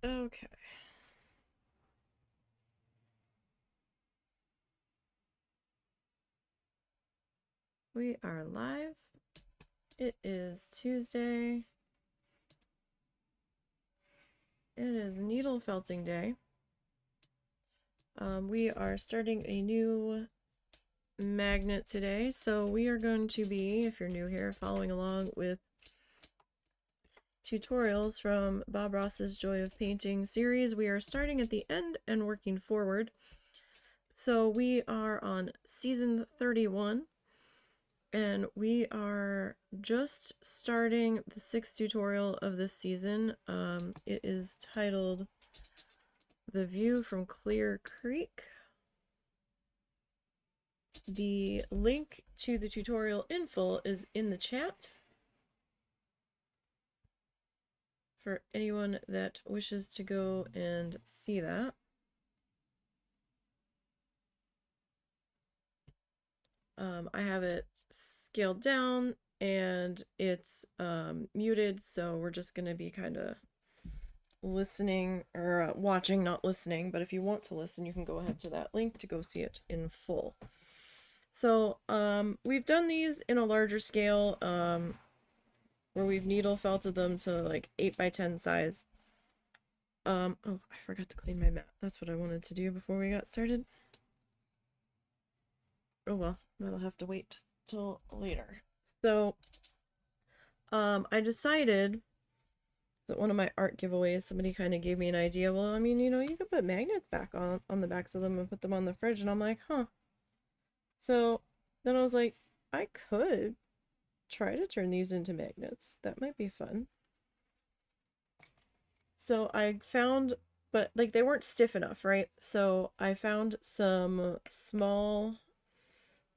Okay. We are live. It is Tuesday. It is needle felting day. We are starting a new magnet today. So we are going to be, if you're new here, following along with tutorials from Bob Ross's Joy of Painting series. We are starting at the end and working forward. So we are on season 31. And we are just starting the 6th tutorial of this season. It is titled The View from Clear Creek. The link to the tutorial in full is in the chat for anyone that wishes to go and see that. I have it scaled down and it's muted, so we're just going to be kind of listening or watching, not listening, but if you want to listen, you can go ahead to that link to go see it in full. So we've done these in a larger scale where we've needle felted them to like 8x10 size. Oh, I forgot to clean my mat. That's what I wanted to do before we got started. Oh well, that'll have to wait till later. So I decided that one of my art giveaways, somebody kind of gave me an idea. Well, I mean, you know, you could put magnets back on the backs of them and put them on the fridge. And I'm like, huh. So then I was like, I could try to turn these into magnets. That might be fun. So I found, but like they weren't stiff enough, right? So I found some small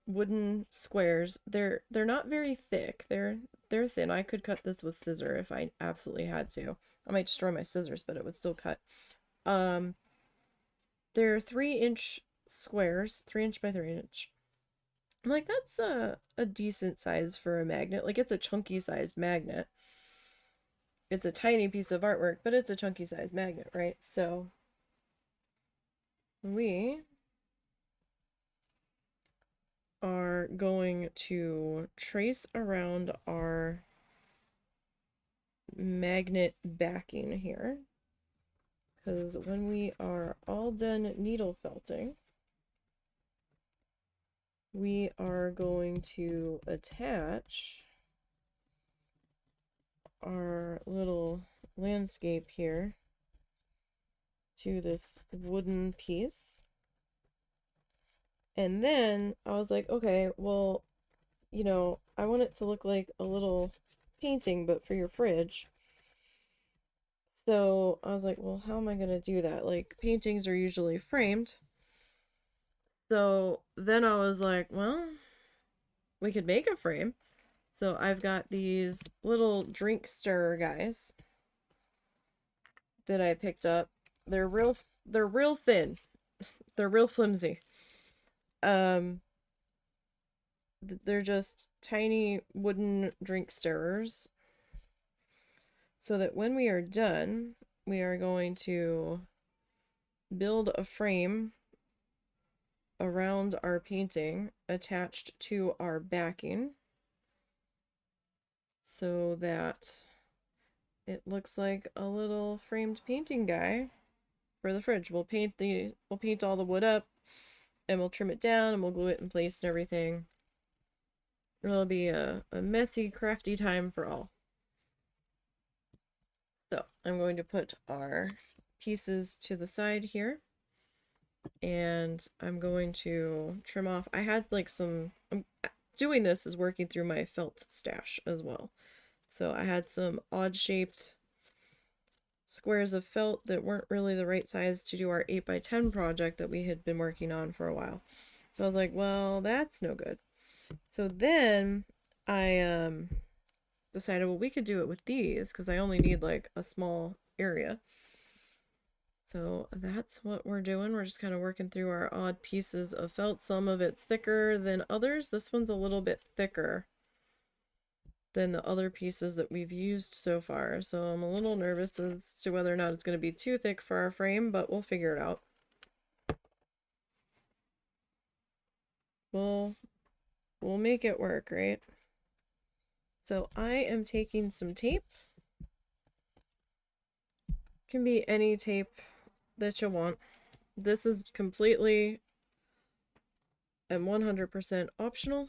wooden squares. They're not very thick. They're thin. I could cut this with scissor if I absolutely had to. I might destroy my scissors, but it would still cut. They're 3-inch squares, 3-inch by 3-inch. I'm like, that's a decent size for a magnet. Like, it's a chunky sized magnet. It's a tiny piece of artwork, but it's a chunky sized magnet, right? So we are going to trace around our magnet backing here, because when we are all done needle felting, we are going to attach our little landscape here to this wooden piece. And then I was like, okay, well, you know, I want it to look like a little painting, but for your fridge. So I was like, well, how am I going to do that? Like, paintings are usually framed. So then I was like, well, we could make a frame. So I've got these little drink stirrer guys that I picked up. They're real thin. They're real flimsy. They're just tiny wooden drink stirrers. So that when we are done, we are going to build a frame around our painting attached to our backing so that it looks like a little framed painting guy for the fridge. We'll paint all the wood up and we'll trim it down and we'll glue it in place and everything. It'll be a messy, crafty time for all. So I'm going to put our pieces to the side here. And I'm going to trim off. I had like I'm doing this is working through my felt stash as well. So I had some odd shaped squares of felt that weren't really the right size to do our 8x10 project that we had been working on for a while. So I was like, well, that's no good. So then I decided, well, we could do it with these because I only need like a small area. So that's what we're doing. We're just kind of working through our odd pieces of felt. Some of it's thicker than others. This one's a little bit thicker than the other pieces that we've used so far. So I'm a little nervous as to whether or not it's going to be too thick for our frame, but we'll figure it out. We'll make it work, right? So I am taking some tape. Can be any tape that you want. This is completely and 100% optional.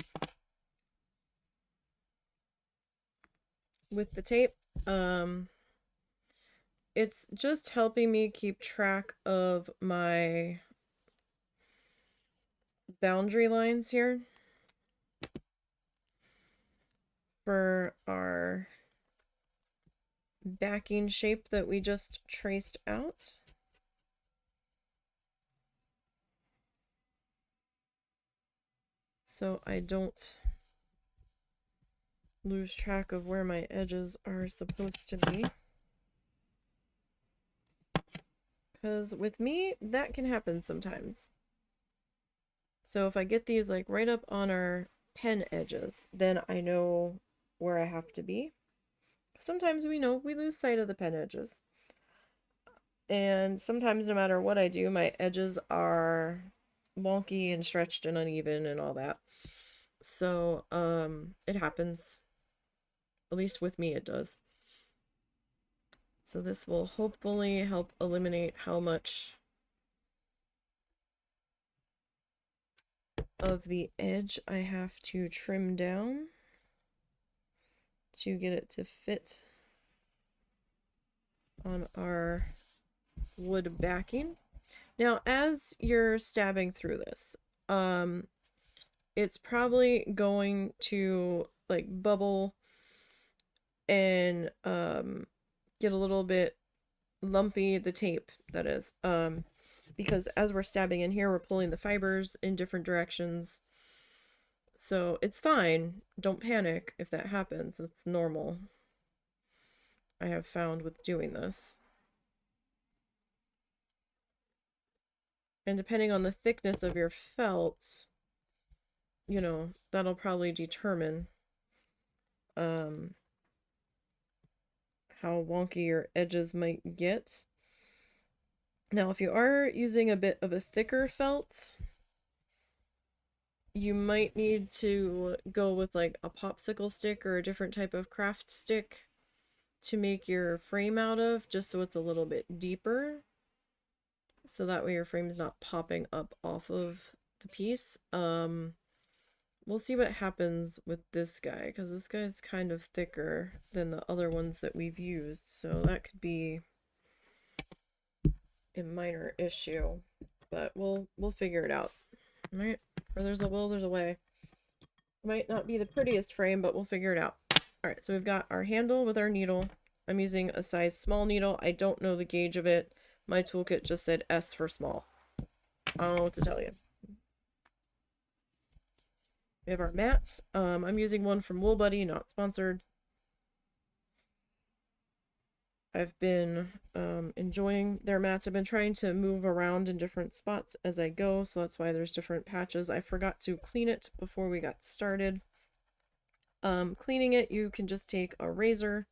With the tape, it's just helping me keep track of my boundary lines here for our backing shape that we just traced out. So I don't lose track of where my edges are supposed to be. Because with me, that can happen sometimes. So if I get these like right up on our pen edges, then I know where I have to be. Sometimes we lose sight of the pen edges. And sometimes no matter what I do, my edges are wonky and stretched and uneven and all that. So, it happens. At least with me it does. So this will hopefully help eliminate how much of the edge I have to trim down to get it to fit on our wood backing. Now, as you're stabbing through this, it's probably going to like bubble and get a little bit lumpy, the tape that is, because as we're stabbing in here, we're pulling the fibers in different directions. So it's fine. Don't panic if that happens. It's normal, I have found, with doing this. And depending on the thickness of your felt, you know, that'll probably determine how wonky your edges might get. Now, if you are using a bit of a thicker felt, you might need to go with like a popsicle stick or a different type of craft stick to make your frame out of, just so it's a little bit deeper. So that way your frame is not popping up off of the piece. We'll see what happens with this guy, because this guy's kind of thicker than the other ones that we've used. So that could be a minor issue, but we'll figure it out. Right? Where there's a will, there's a way. Might not be the prettiest frame, but we'll figure it out. Alright, so we've got our handle with our needle. I'm using a size small needle. I don't know the gauge of it. My toolkit just said S for small. I don't know what to tell you. We have our mats. I'm using one from Wool Buddy, not sponsored. I've been enjoying their mats. I've been trying to move around in different spots as I go, so that's why there's different patches. I forgot to clean it before we got started. Cleaning it, you can just take a razor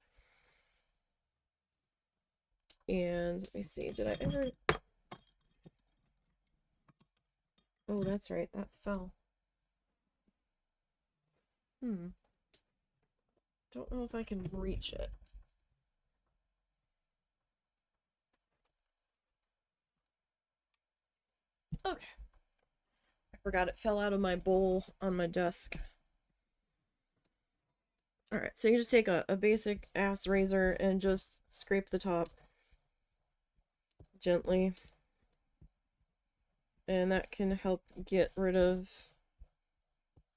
and let me see, did I ever... Oh, that's right, that fell. Don't know if I can reach it. Okay. I forgot it fell out of my bowl on my desk. Alright, so you just take a basic ass razor and just scrape the top gently. And that can help get rid of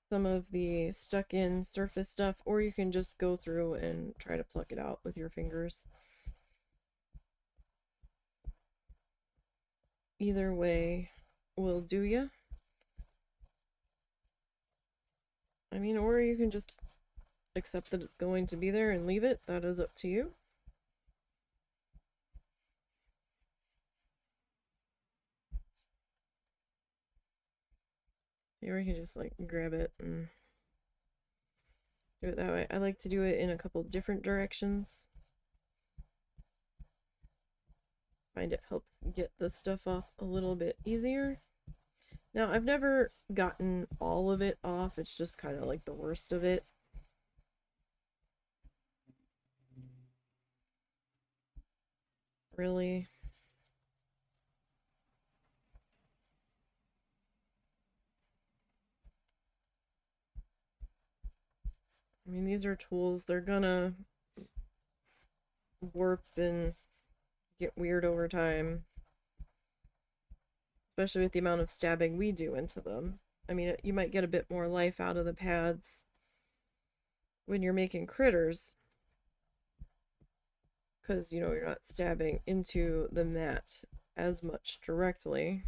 some of the stuck in surface stuff, or you can just go through and try to pluck it out with your fingers. Either way will do ya. I mean, or you can just accept that it's going to be there and leave it. That is up to you. Or you can just like grab it and do it that way. I like to do it in a couple different directions. Find it helps get the stuff off a little bit easier. Now, I've never gotten all of it off. It's just kind of like the worst of it. Really. I mean, these are tools. They're gonna warp and get weird over time. Especially with the amount of stabbing we do into them. I mean, you might get a bit more life out of the pads when you're making critters. Because, you know, you're not stabbing into the mat as much directly.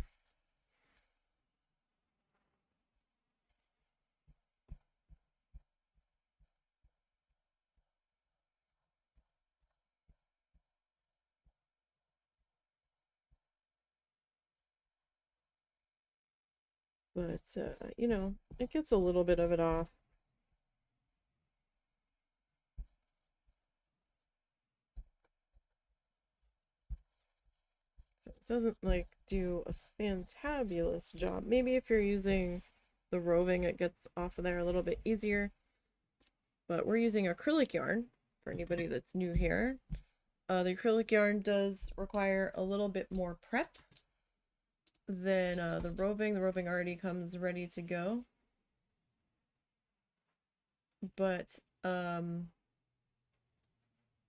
But, you know, it gets a little bit of it off. So it doesn't, like, do a fantabulous job. Maybe if you're using the roving, it gets off of there a little bit easier. But we're using acrylic yarn for anybody that's new here. The acrylic yarn does require a little bit more prep than the roving. The roving already comes ready to go. But the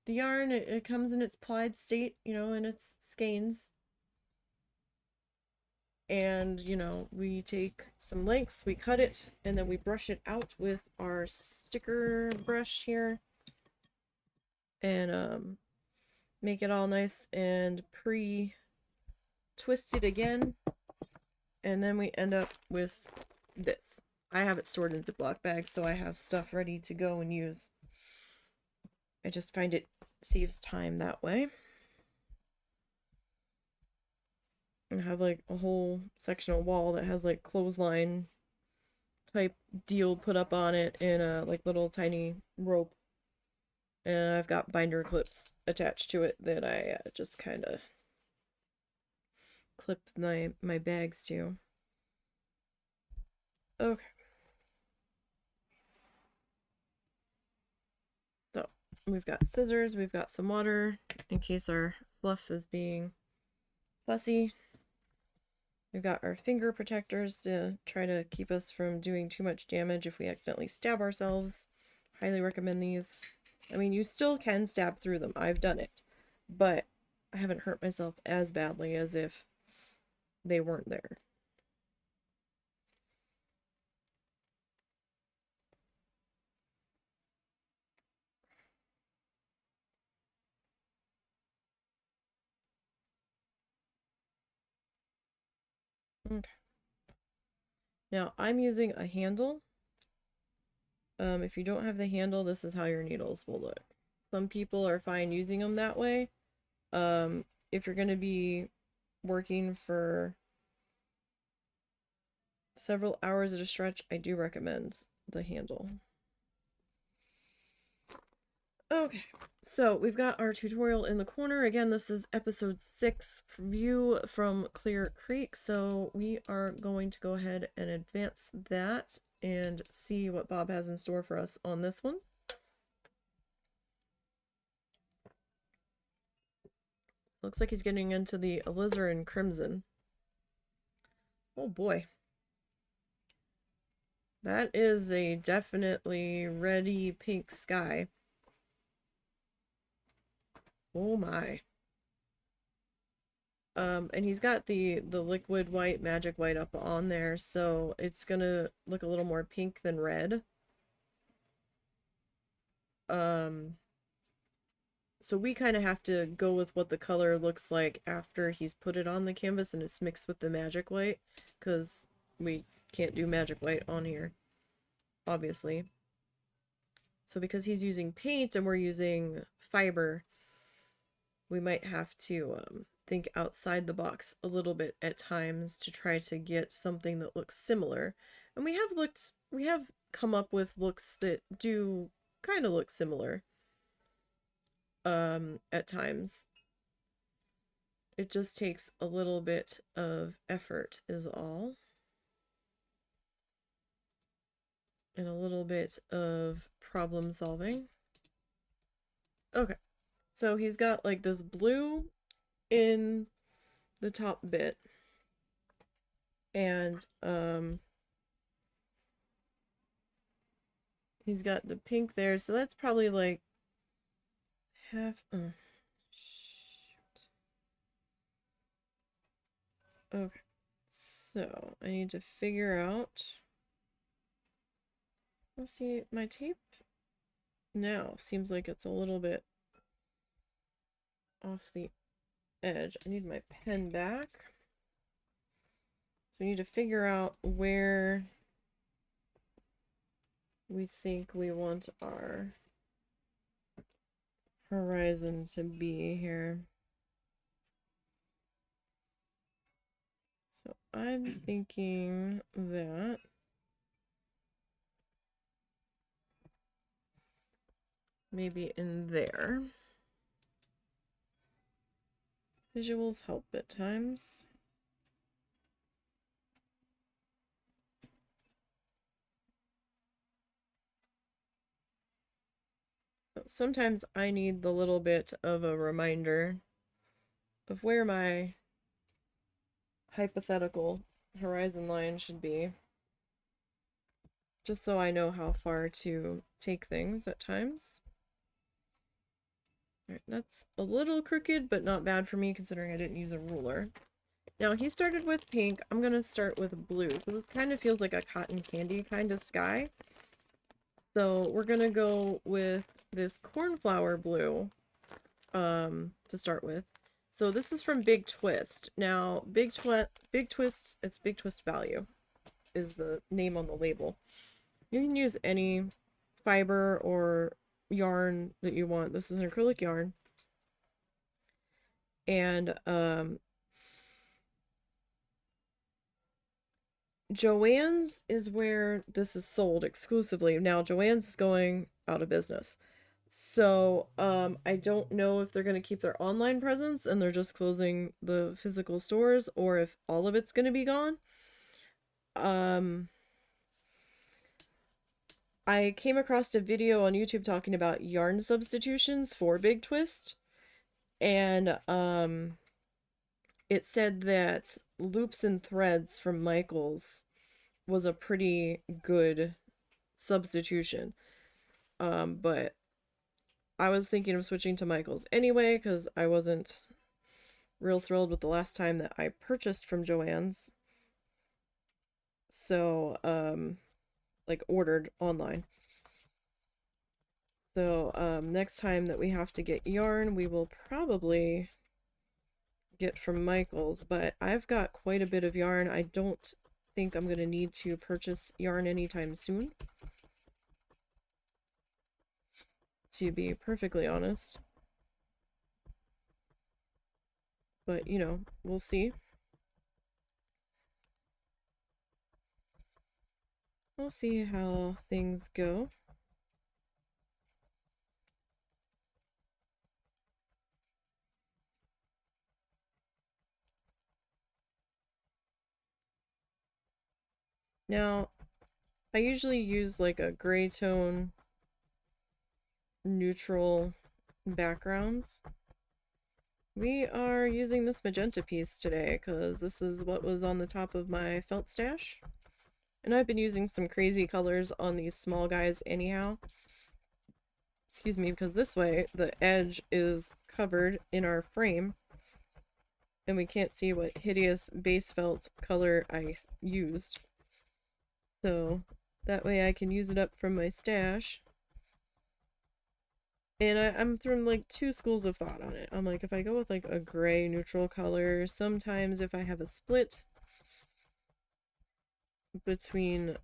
yarn, it comes in its plied state, you know, in its skeins. And, you know, we take some lengths, we cut it, and then we brush it out with our sticker brush here. And make it all nice and pre-twisted again. And then we end up with this. I have it stored in Ziploc bags, so I have stuff ready to go and use. I just find it saves time that way. And have like a whole sectional wall that has like clothesline type deal put up on it and a like little tiny rope. And I've got binder clips attached to it that I just kind of clip my bags to. Okay. So we've got scissors, we've got some water in case our fluff is being fussy. We've got our finger protectors to try to keep us from doing too much damage if we accidentally stab ourselves. Highly recommend these. I mean, you still can stab through them. I've done it. But I haven't hurt myself as badly as if they weren't there. Okay. Now, I'm using a handle. If you don't have the handle, this is how your needles will look. Some people are fine using them that way. If you're going to be working for several hours at a stretch, I do recommend the handle. Okay, so we've got our tutorial in the corner. Again, this is episode 6 view from Clear Creek. So we are going to go ahead and advance that and see what Bob has in store for us on this one. Looks like he's getting into the alizarin crimson. Oh boy. That is a definitely reddy pink sky. Oh my. And he's got the liquid white, magic white up on there, so it's gonna look a little more pink than red. So we kind of have to go with what the color looks like after he's put it on the canvas and it's mixed with the magic white, because we can't do magic white on here, obviously. So because he's using paint and we're using fiber, we might have to think outside the box a little bit at times to try to get something that looks similar. And we have come up with looks that do kind of look similar at times. It just takes a little bit of effort is all. And a little bit of problem solving. Okay. So he's got like this blue in the top bit. And he's got the pink there, so that's probably like half shoot. Okay. So I need to figure out. Let's see, my tape now seems like it's a little bit off the edge. I need my pen back. So we need to figure out where we think we want our horizon to be here. So I'm thinking that maybe in there. Visuals help at times. So sometimes I need the little bit of a reminder of where my hypothetical horizon line should be, just so I know how far to take things at times. All right, that's a little crooked, but not bad for me considering I didn't use a ruler. Now he started with pink. I'm gonna start with blue. So this kind of feels like a cotton candy kind of sky. So we're gonna go with this cornflower blue to start with. So this is from Big Twist. Now Big Twist, it's Big Twist Value is the name on the label. You can use any fiber or yarn that you want. This is an acrylic yarn. And Joann's is where this is sold exclusively. Now Joann's is going out of business. So I don't know if they're going to keep their online presence and they're just closing the physical stores, or if all of it's going to be gone. I came across a video on YouTube talking about yarn substitutions for Big Twist, and it said that Loops and Threads from Michaels was a pretty good substitution. But I was thinking of switching to Michaels anyway because I wasn't real thrilled with the last time that I purchased from Joann's. So, like ordered online. So, next time that we have to get yarn, we will probably get from Michaels, but I've got quite a bit of yarn. I don't think I'm going to need to purchase yarn anytime soon, to be perfectly honest. But, you know, we'll see. We'll see how things go. Now, I usually use like a gray tone neutral backgrounds. We are using this magenta piece today because this is what was on the top of my felt stash. And I've been using some crazy colors on these small guys anyhow. Excuse me, because this way the edge is covered in our frame and we can't see what hideous base felt color I used. So that way I can use it up from my stash. And I'm throwing like two schools of thought on it. I'm like, if I go with like a gray neutral color, sometimes if I have a split between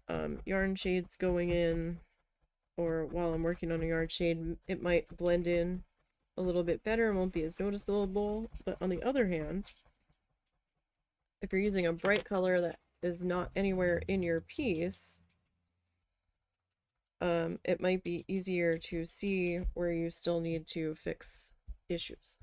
yarn shades going in, or while I'm working on a yarn shade, it might blend in a little bit better and won't be as noticeable. But on the other hand, if you're using a bright color that is not anywhere in your piece, it might be easier to see where you still need to fix issues.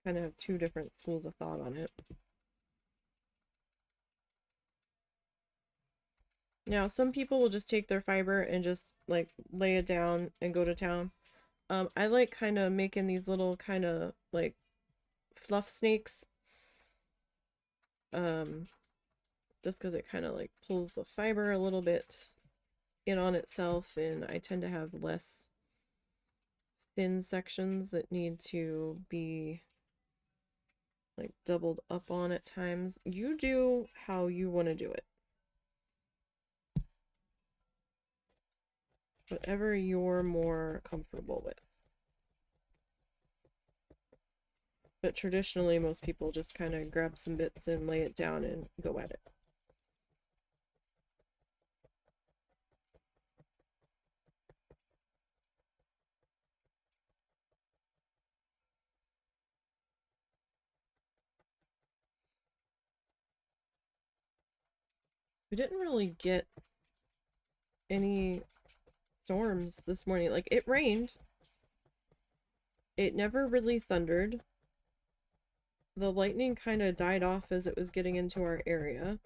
Kind of have two different schools of thought on it. Now, some people will just take their fiber and just like lay it down and go to town. I like kind of making these little kind of like fluff snakes. Um, just because it kind of like pulls the fiber a little bit in on itself, and I tend to have less thin sections that need to be like doubled up on at times. You do how you want to do it. Whatever you're more comfortable with. But traditionally, most people just kind of grab some bits and lay it down and go at it. We didn't really get any storms this morning. Like, it rained. It never really thundered. The lightning kind of died off as it was getting into our area.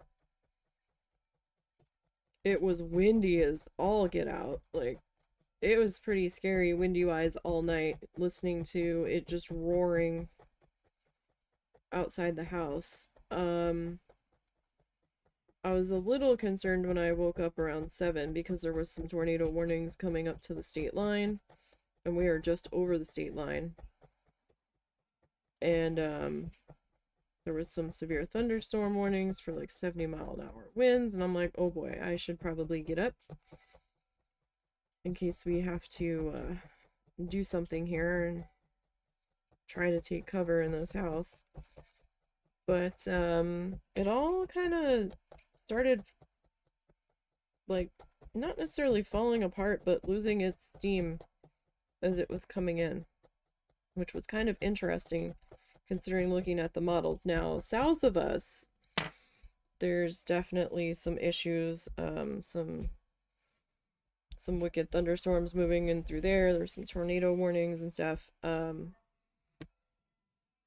It was windy as all get out. Like, it was pretty scary windy-wise all night, listening to it just roaring outside the house. I was a little concerned when I woke up around 7 because there was some tornado warnings coming up to the state line, and we are just over the state line. And there was some severe thunderstorm warnings for like 70-mile-an-hour winds, and I'm like, oh boy, I should probably get up in case we have to do something here and try to take cover in this house. But it all kind of started like not necessarily falling apart, but losing its steam as it was coming in, which was kind of interesting considering looking at the models. Now, south of us, there's definitely some issues, some wicked thunderstorms moving in through there. There's some tornado warnings and stuff,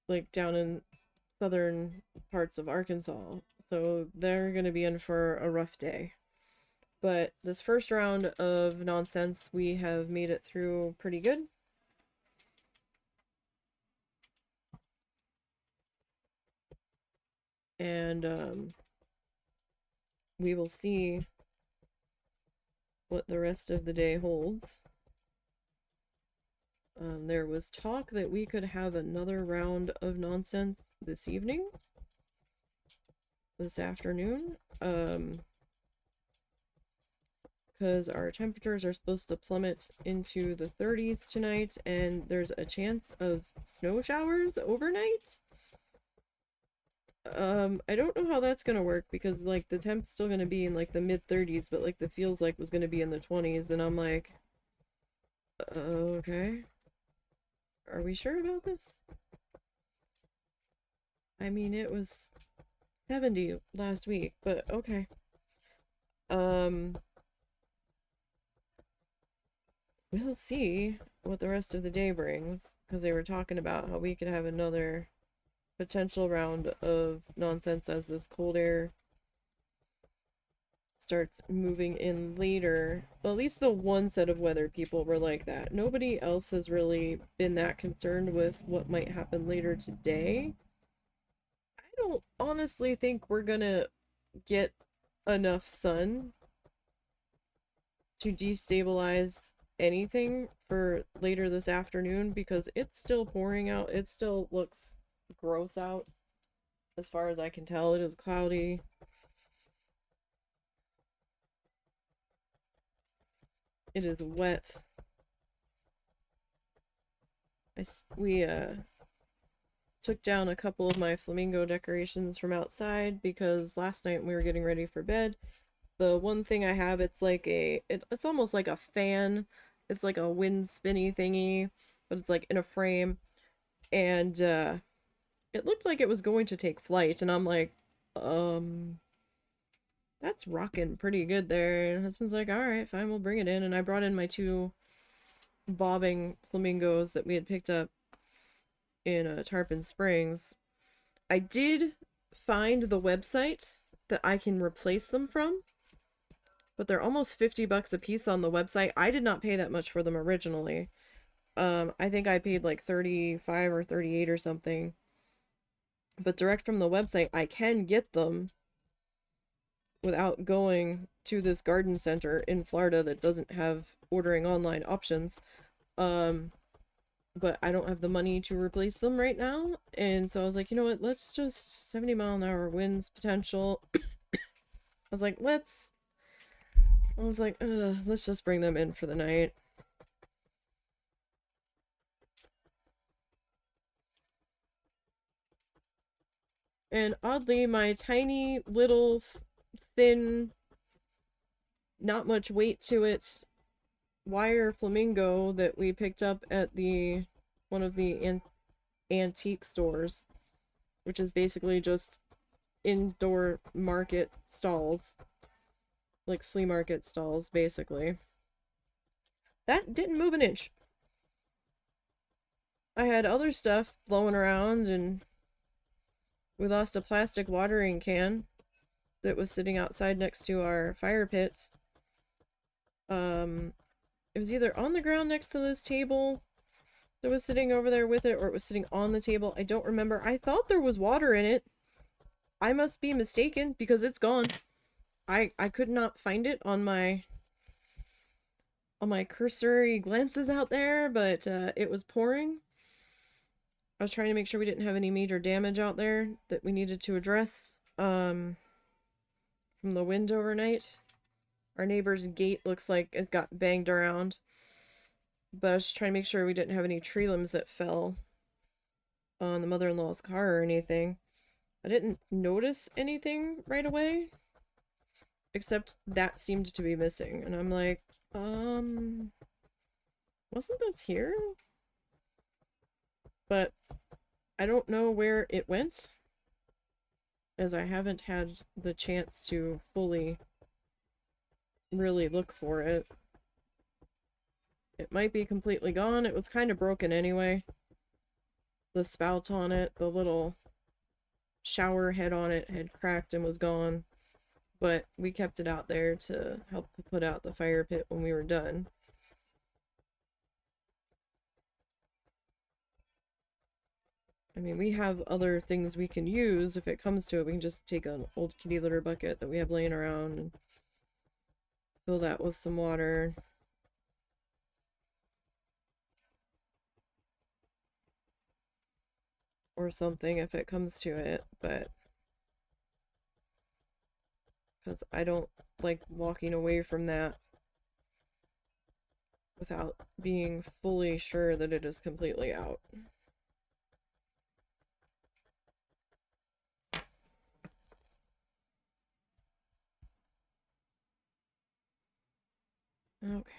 like down in southern parts of Arkansas. So they're going to be in for a rough day. But this first round of nonsense, we have made it through pretty good. And we will see what the rest of the day holds. There was talk that we could have another round of nonsense this evening, this afternoon, because our temperatures are supposed to plummet into the 30s tonight, and there's a chance of snow showers overnight. I don't know how that's gonna work because like the temp's still gonna be in like the mid 30s, but like the feels like was gonna be in the 20s, and I'm like, okay, are we sure about this? I mean, it was 70 last week, but okay. We'll see what the rest of the day brings, because they were talking about how we could have another potential round of nonsense as this cold air starts moving in later. Well, at least the one set of weather people were like that. Nobody else has really been that concerned with what might happen later today. I don't honestly think we're gonna get enough sun to destabilize anything for later this afternoon because it's still pouring out. It still looks gross out as far as I can tell. It is cloudy. It is wet. We took down a couple of my flamingo decorations from outside because last night when we were getting ready for bed, the one thing I have, it's like it's almost like a fan. It's like a wind spinny thingy but it's like in a frame, and it looked like it was going to take flight, and I'm like, that's rocking pretty good there. And husband's like, all right, fine, we'll bring it in. And I brought in my two bobbing flamingos that we had picked up in Tarpon Springs. I did find the website that I can replace them from, but they're almost 50 bucks a piece on the website. I did not pay that much for them originally. I think I paid like 35 or 38 or something. But direct from the website, I can get them without going to this garden center in Florida that doesn't have ordering online options. But I don't have the money to replace them right now. And so I was like, you know what, let's just 70-mile-an-hour winds potential. I was like, let's just bring them in for the night. And oddly, my tiny little thin, not much weight to it wire flamingo that we picked up at one of the antique stores, which is basically just indoor market stalls, like flea market stalls, basically. That didn't move an inch. I had other stuff blowing around, and we lost a plastic watering can that was sitting outside next to our fire pits. It was either on the ground next to this table that was sitting over there with it, or it was sitting on the table. I don't remember. I thought there was water in it. I must be mistaken because it's gone. I could not find it on my cursory glances out there, but it was pouring. I was trying to make sure we didn't have any major damage out there that we needed to address from the wind overnight. Our neighbor's gate looks like it got banged around, but I was just trying to make sure we didn't have any tree limbs that fell on the mother-in-law's car or anything. I didn't notice anything right away, except that seemed to be missing, and I'm like, wasn't this here? But I don't know where it went, as I haven't had the chance to fully really look for it. It might be completely gone. It was kind of broken anyway. The spout on it, the little shower head on it had cracked and was gone. But we kept it out there to help put out the fire pit when we were done. I mean, we have other things we can use if it comes to it. We can just take an old kitty litter bucket that we have laying around and fill that with some water. Or something if it comes to it, but because I don't like walking away from that without being fully sure that it is completely out. Okay.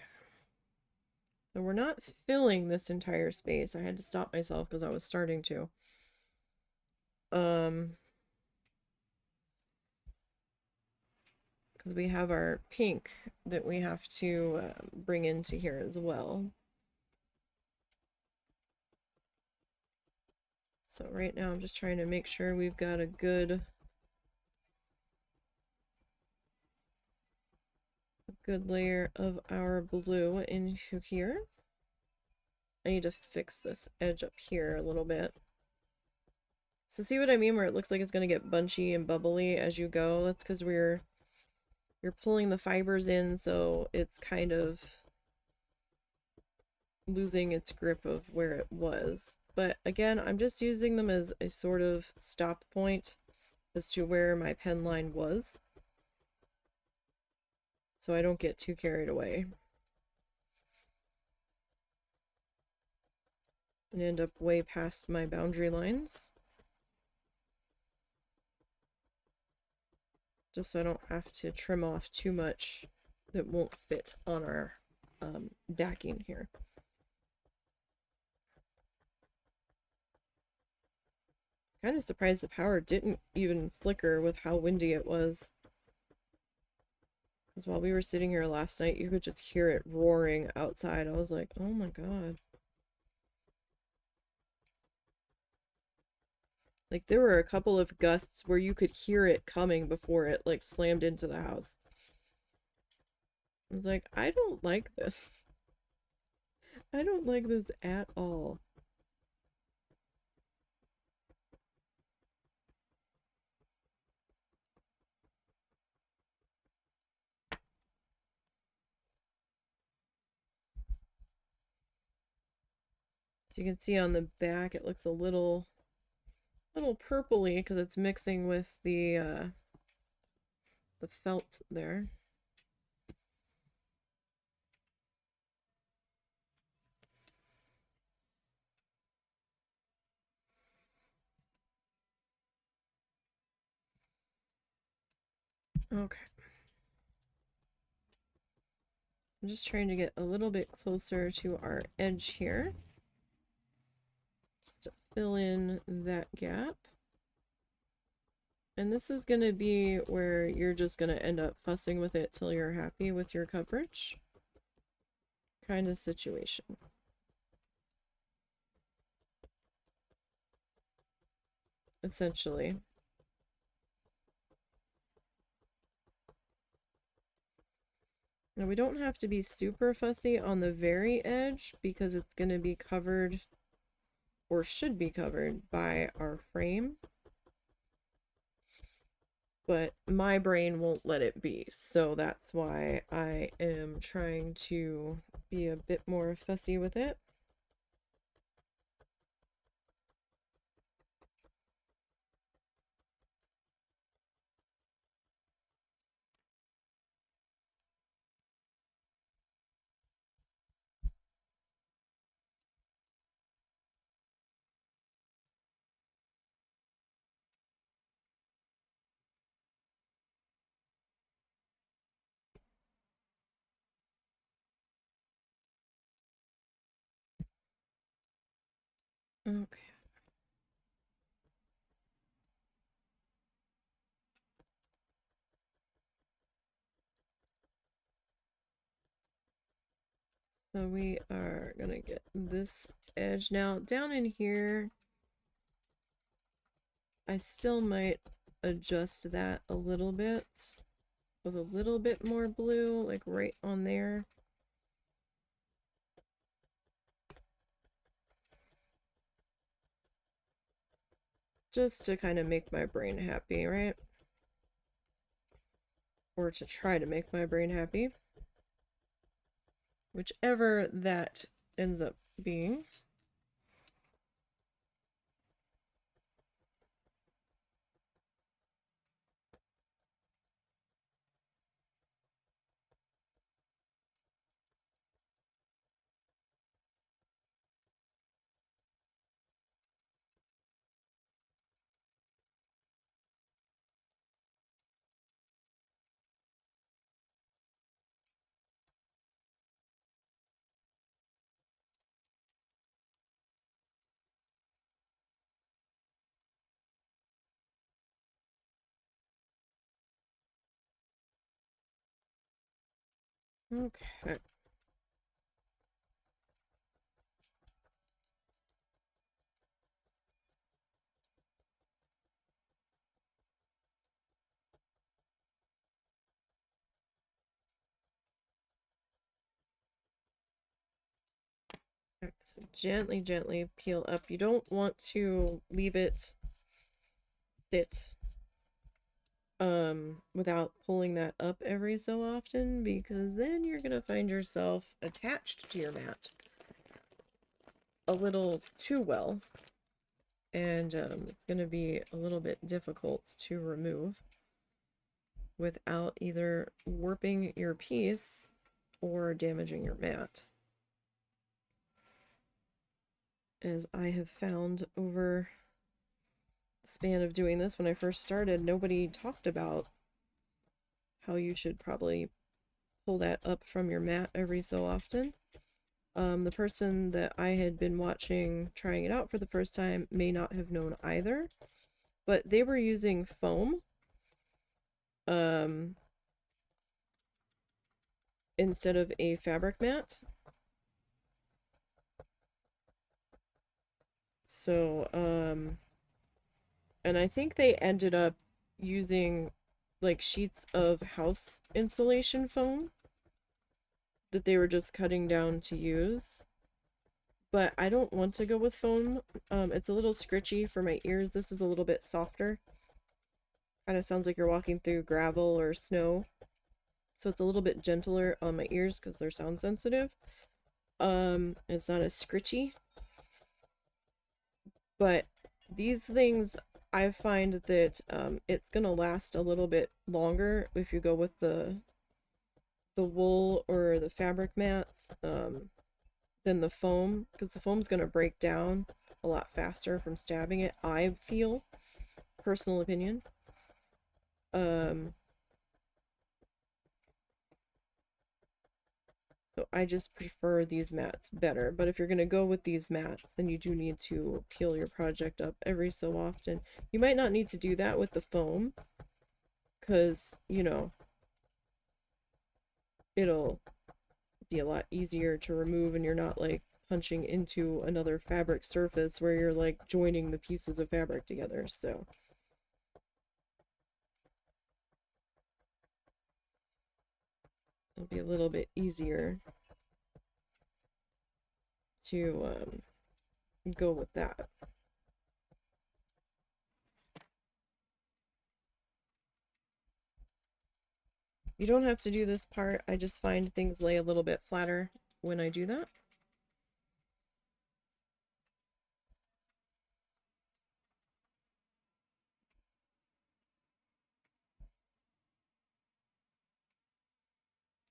So we're not filling this entire space. I had to stop myself because I was starting to. Because we have our pink that we have to bring into here as well. So right now I'm just trying to make sure we've got a good layer of our blue into here. I need to fix this edge up here a little bit. So see what I mean, where it looks like it's going to get bunchy and bubbly as you go? That's because you're pulling the fibers in, so it's kind of losing its grip of where it was. But again, I'm just using them as a sort of stop point as to where my pen line was, so I don't get too carried away and end up way past my boundary lines. Just so I don't have to trim off too much that won't fit on our backing here. Kind of surprised the power didn't even flicker with how windy it was. Because while we were sitting here last night, you could just hear it roaring outside. I was like, oh my god. Like, there were a couple of gusts where you could hear it coming before it, like, slammed into the house. I was like, I don't like this. I don't like this at all. As you can see on the back, it looks a little purpley because it's mixing with the felt there. Okay. I'm just trying to get a little bit closer to our edge here. Just to fill in that gap. And this is going to be where you're just going to end up fussing with it till you're happy with your coverage kind of situation. Essentially. Now we don't have to be super fussy on the very edge because it's going to be covered, or should be covered, by our frame. But my brain won't let it be, so that's why I am trying to be a bit more fussy with it. Okay. So we are gonna get this edge. Now, down in here, I still might adjust that a little bit with a little bit more blue, like right on there. Just to kind of make my brain happy, right? Or to try to make my brain happy. Whichever that ends up being. Okay. So gently, gently peel up. You don't want to leave it sit without pulling that up every so often, because then you're gonna find yourself attached to your mat a little too well, and it's gonna be a little bit difficult to remove without either warping your piece or damaging your mat. As I have found over the span of doing this, when I first started, nobody talked about how you should probably pull that up from your mat every so often. The person that I had been watching trying it out for the first time may not have known either, but they were using foam um, instead of a fabric mat. So, and I think they ended up using like sheets of house insulation foam that they were just cutting down to use. But I don't want to go with foam. It's a little scritchy for my ears. This is a little bit softer. Kind of sounds like you're walking through gravel or snow. So it's a little bit gentler on my ears because they're sound sensitive. It's not as scritchy. But these things, I find that it's gonna last a little bit longer if you go with the wool or the fabric mats than the foam, because the foam's gonna break down a lot faster from stabbing it, I feel. Personal opinion. So I just prefer these mats better. But if you're gonna go with these mats, then you do need to peel your project up every so often. You might not need to do that with the foam, because, you know, it'll be a lot easier to remove and you're not like punching into another fabric surface where you're like joining the pieces of fabric together. So it'll be a little bit easier to go with that. You don't have to do this part. I just find things lay a little bit flatter when I do that.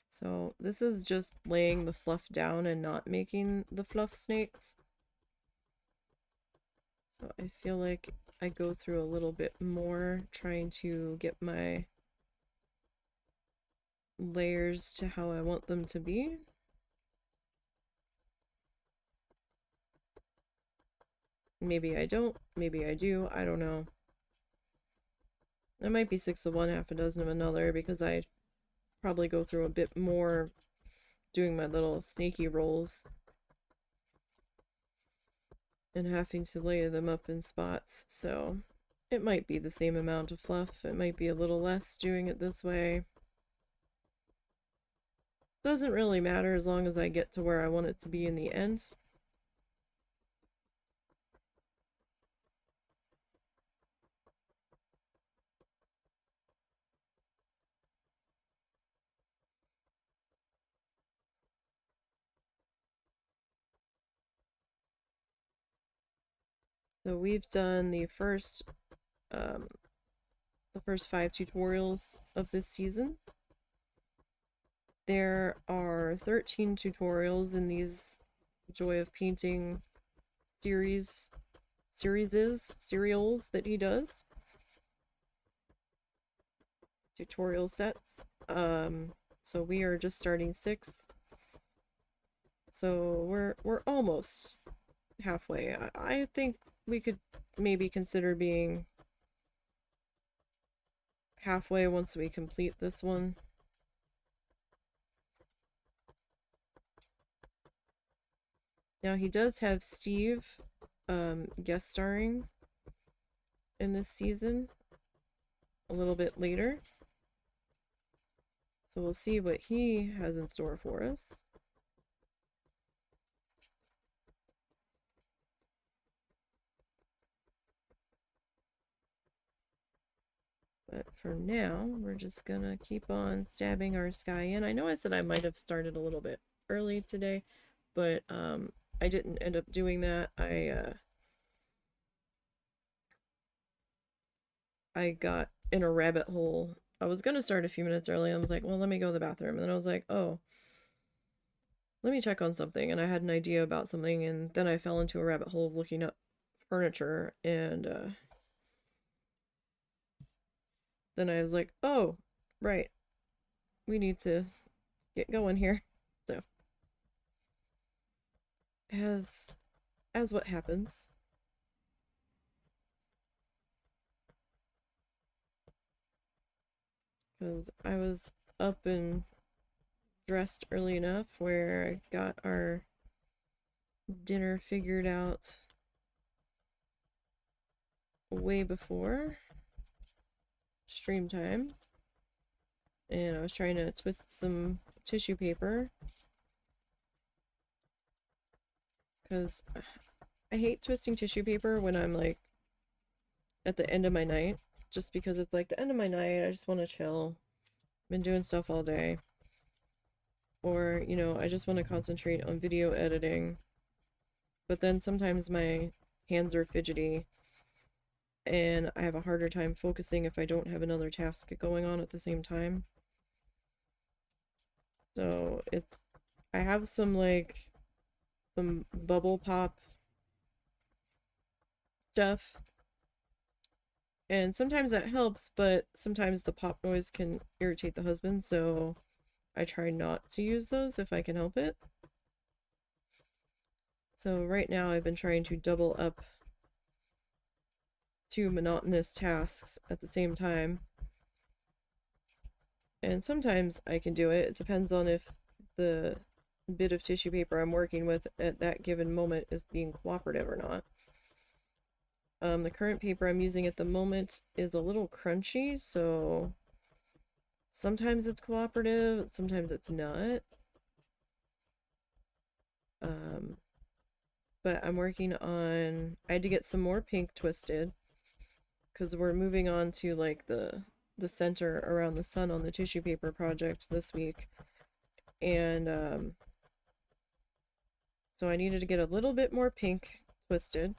So this is just laying the fluff down and not making the fluff snakes. So I feel like I go through a little bit more trying to get my layers to how I want them to be. Maybe I don't, maybe I do, I don't know. It might be 6 of one, half a dozen of another, because I probably go through a bit more doing my little snaky rolls and having to lay them up in spots. So it might be the same amount of fluff, it might be a little less doing it this way. Doesn't really matter as long as I get to where I want it to be in the end. So we've done the first 5 tutorials of this season. There are 13 tutorials in these Joy of Painting serials that he does. Tutorial sets. So we are just starting 6. So we're almost halfway. I think we could maybe consider being halfway once we complete this one. Now he does have Steve guest starring in this season a little bit later. So we'll see what he has in store for us. But for now, we're just gonna keep on stabbing our sky in. I know I said I might have started a little bit early today, but I didn't end up doing that. I got in a rabbit hole. I was gonna start a few minutes early. I was like, well, let me go to the bathroom. And then I was like, oh, let me check on something. And I had an idea about something, and then I fell into a rabbit hole of looking up furniture, and then I was like, oh, right, we need to get going here. So as what happens. Because I was up and dressed early enough where I got our dinner figured out way before stream time. And I was trying to twist some tissue paper because I hate twisting tissue paper when I'm like at the end of my night, just because it's like the end of my night. I just want to chill. Been doing stuff all day. Or, you know, I just want to concentrate on video editing. But then sometimes my hands are fidgety and I have a harder time focusing if I don't have another task going on at the same time. So I have some bubble pop stuff, and sometimes that helps, but sometimes the pop noise can irritate the husband, so I try not to use those if I can help it. So right now I've been trying to double up 2 monotonous tasks at the same time. And sometimes I can do it. It depends on if the bit of tissue paper I'm working with at that given moment is being cooperative or not. The current paper I'm using at the moment is a little crunchy, so sometimes it's cooperative, sometimes it's not. But I'm working on, I had to get some more pink twisted because we're moving on to like the center around the sun on the tissue paper project this week. And so I needed to get a little bit more pink twisted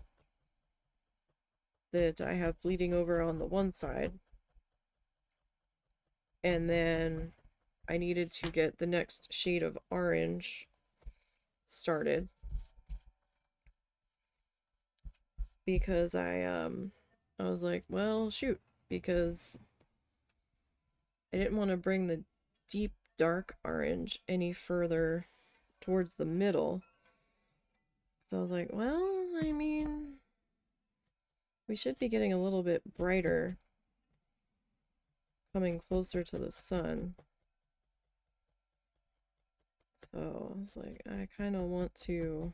that I have bleeding over on the one side. And then I needed to get the next shade of orange started because I was like, well, shoot, because I didn't want to bring the deep dark orange any further towards the middle. So I was like, well, I mean, we should be getting a little bit brighter coming closer to the sun. So I was like, I kind of want to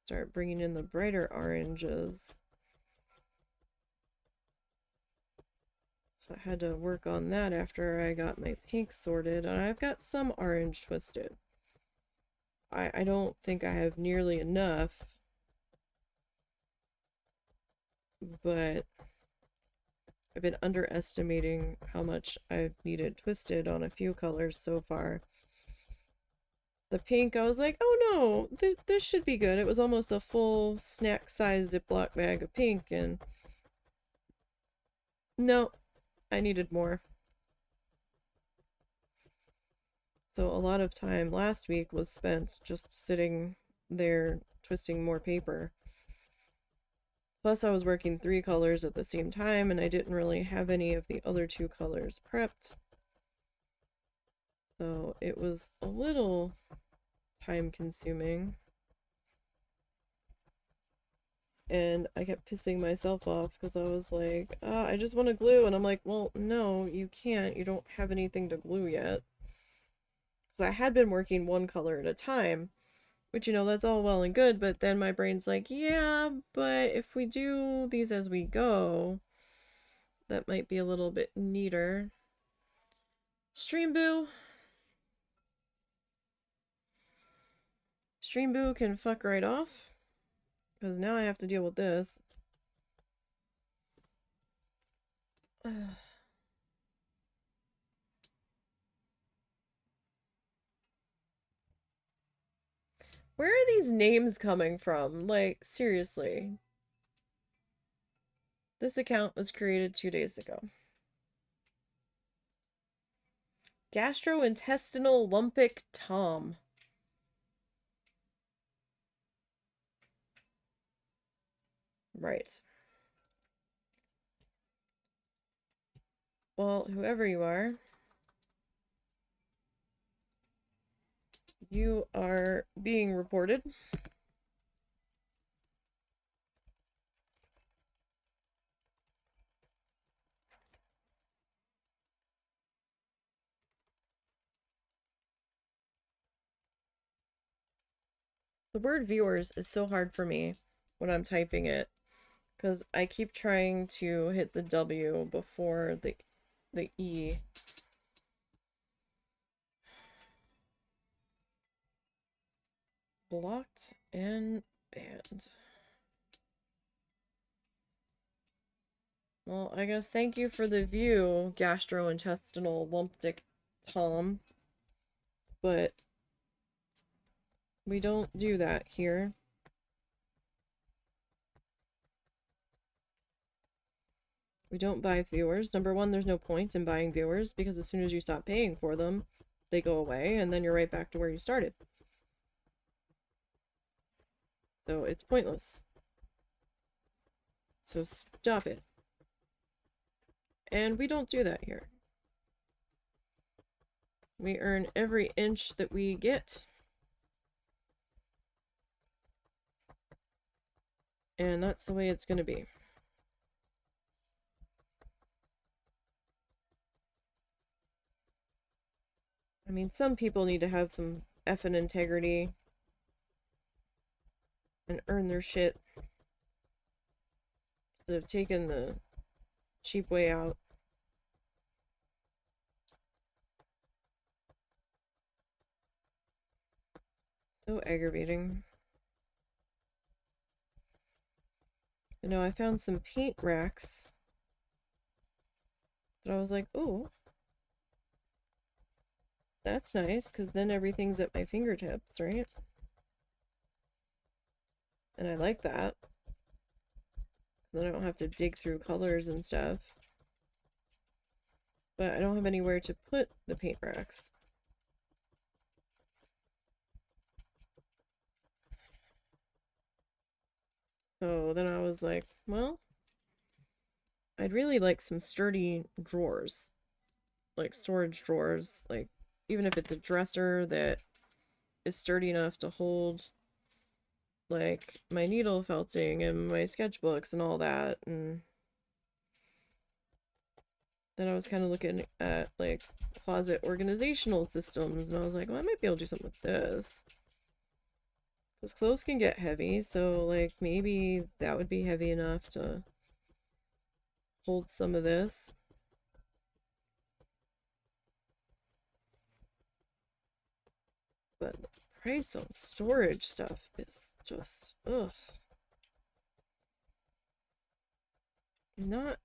start bringing in the brighter oranges. So I had to work on that after I got my pink sorted, and I've got some orange twisted. I don't think I have nearly enough, but I've been underestimating how much I've needed twisted on a few colors so far. The pink, I was like, oh no, this should be good. It was almost a full snack-sized Ziploc bag of pink, and no, I needed more. So a lot of time last week was spent just sitting there twisting more paper. Plus I was working 3 colors at the same time, and I didn't really have any of the other 2 colors prepped. So it was a little time consuming. And I kept pissing myself off because I was like, I just want to glue. And I'm like, well, no, you can't. You don't have anything to glue yet. Because I had been working 1 color at a time, which, you know, that's all well and good. But then my brain's like, yeah, but if we do these as we go, that might be a little bit neater. Stream Boo. Stream Boo can fuck right off. Because now I have to deal with this. Where are these names coming from? Like, seriously. This account was created 2 days ago. Gastrointestinal Lumpic Tom. Right. Well, whoever you are, You are being reported. The word viewers is so hard for me when I'm typing it because I keep trying to hit the W before the E. Blocked and banned. Well, I guess thank you for the view, gastrointestinal lumpdick Tom. But we don't do that here. We don't buy viewers. Number one, there's no point in buying viewers because as soon as you stop paying for them, they go away and then you're right back to where you started. So it's pointless. So stop it. And we don't do that here. We earn every inch that we get. And that's the way it's going to be. I mean, some people need to have some effing integrity and earn their shit instead of taking the cheap way out. So aggravating. You know, I found some paint racks that I was like, oh, that's nice, because then everything's at my fingertips, right? And I like that. Then I don't have to dig through colors and stuff. But I don't have anywhere to put the paint racks. So then I was like, well, I'd really like some sturdy drawers. Like storage drawers. Like, even if it's a dresser that is sturdy enough to hold, like, my needle felting and my sketchbooks and all that. And then I was kind of looking at, like, closet organizational systems. And I was like, well, I might be able to do something with this. Because clothes can get heavy, so, like, maybe that would be heavy enough to hold some of this. But the price on storage stuff is just, ugh. Not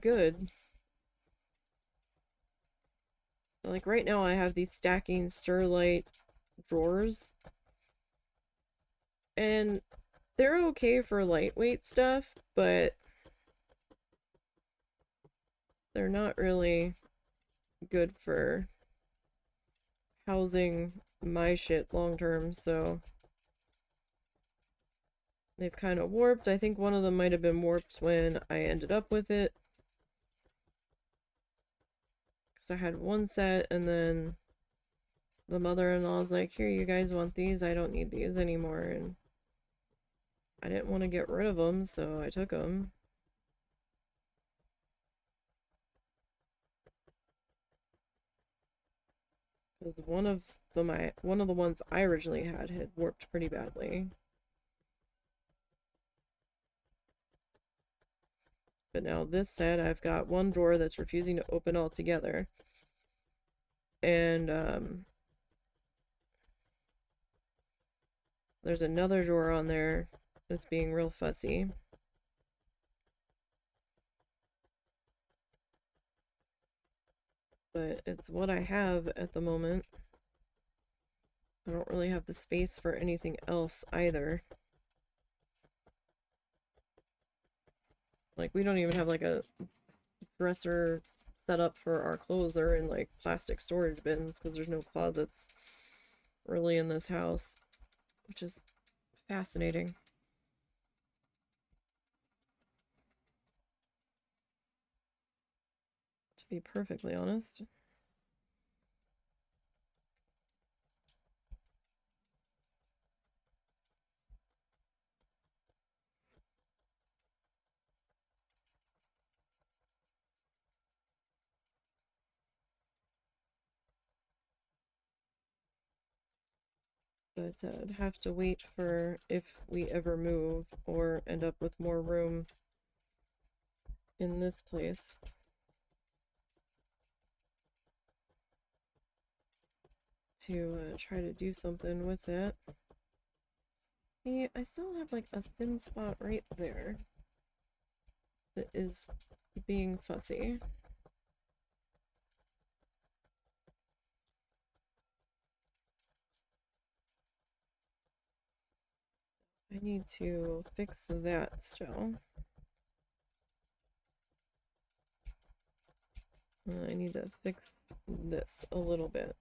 good. Like, right now I have these stacking Sterlite drawers. And they're okay for lightweight stuff, but they're not really good for housing my shit long term, so they've kind of warped. I think one of them might have been warped when I ended up with it. Because I had one set, and then the mother-in-law was like, here, you guys want these? I don't need these anymore, and I didn't want to get rid of them, so I took them. Because one of the ones I originally had warped pretty badly. But now this set, I've got one drawer that's refusing to open altogether. And there's another drawer on there that's being real fussy. But it's what I have at the moment. I don't really have the space for anything else either. Like, we don't even have like a dresser set up for our clothes. They're in like plastic storage bins because there's no closets really in this house, which is fascinating, to be perfectly honest. But I'd have to wait for if we ever move or end up with more room in this place to try to do something with it. See, I still have like a thin spot right there that is being fussy. I need to fix that still. I need to fix this a little bit.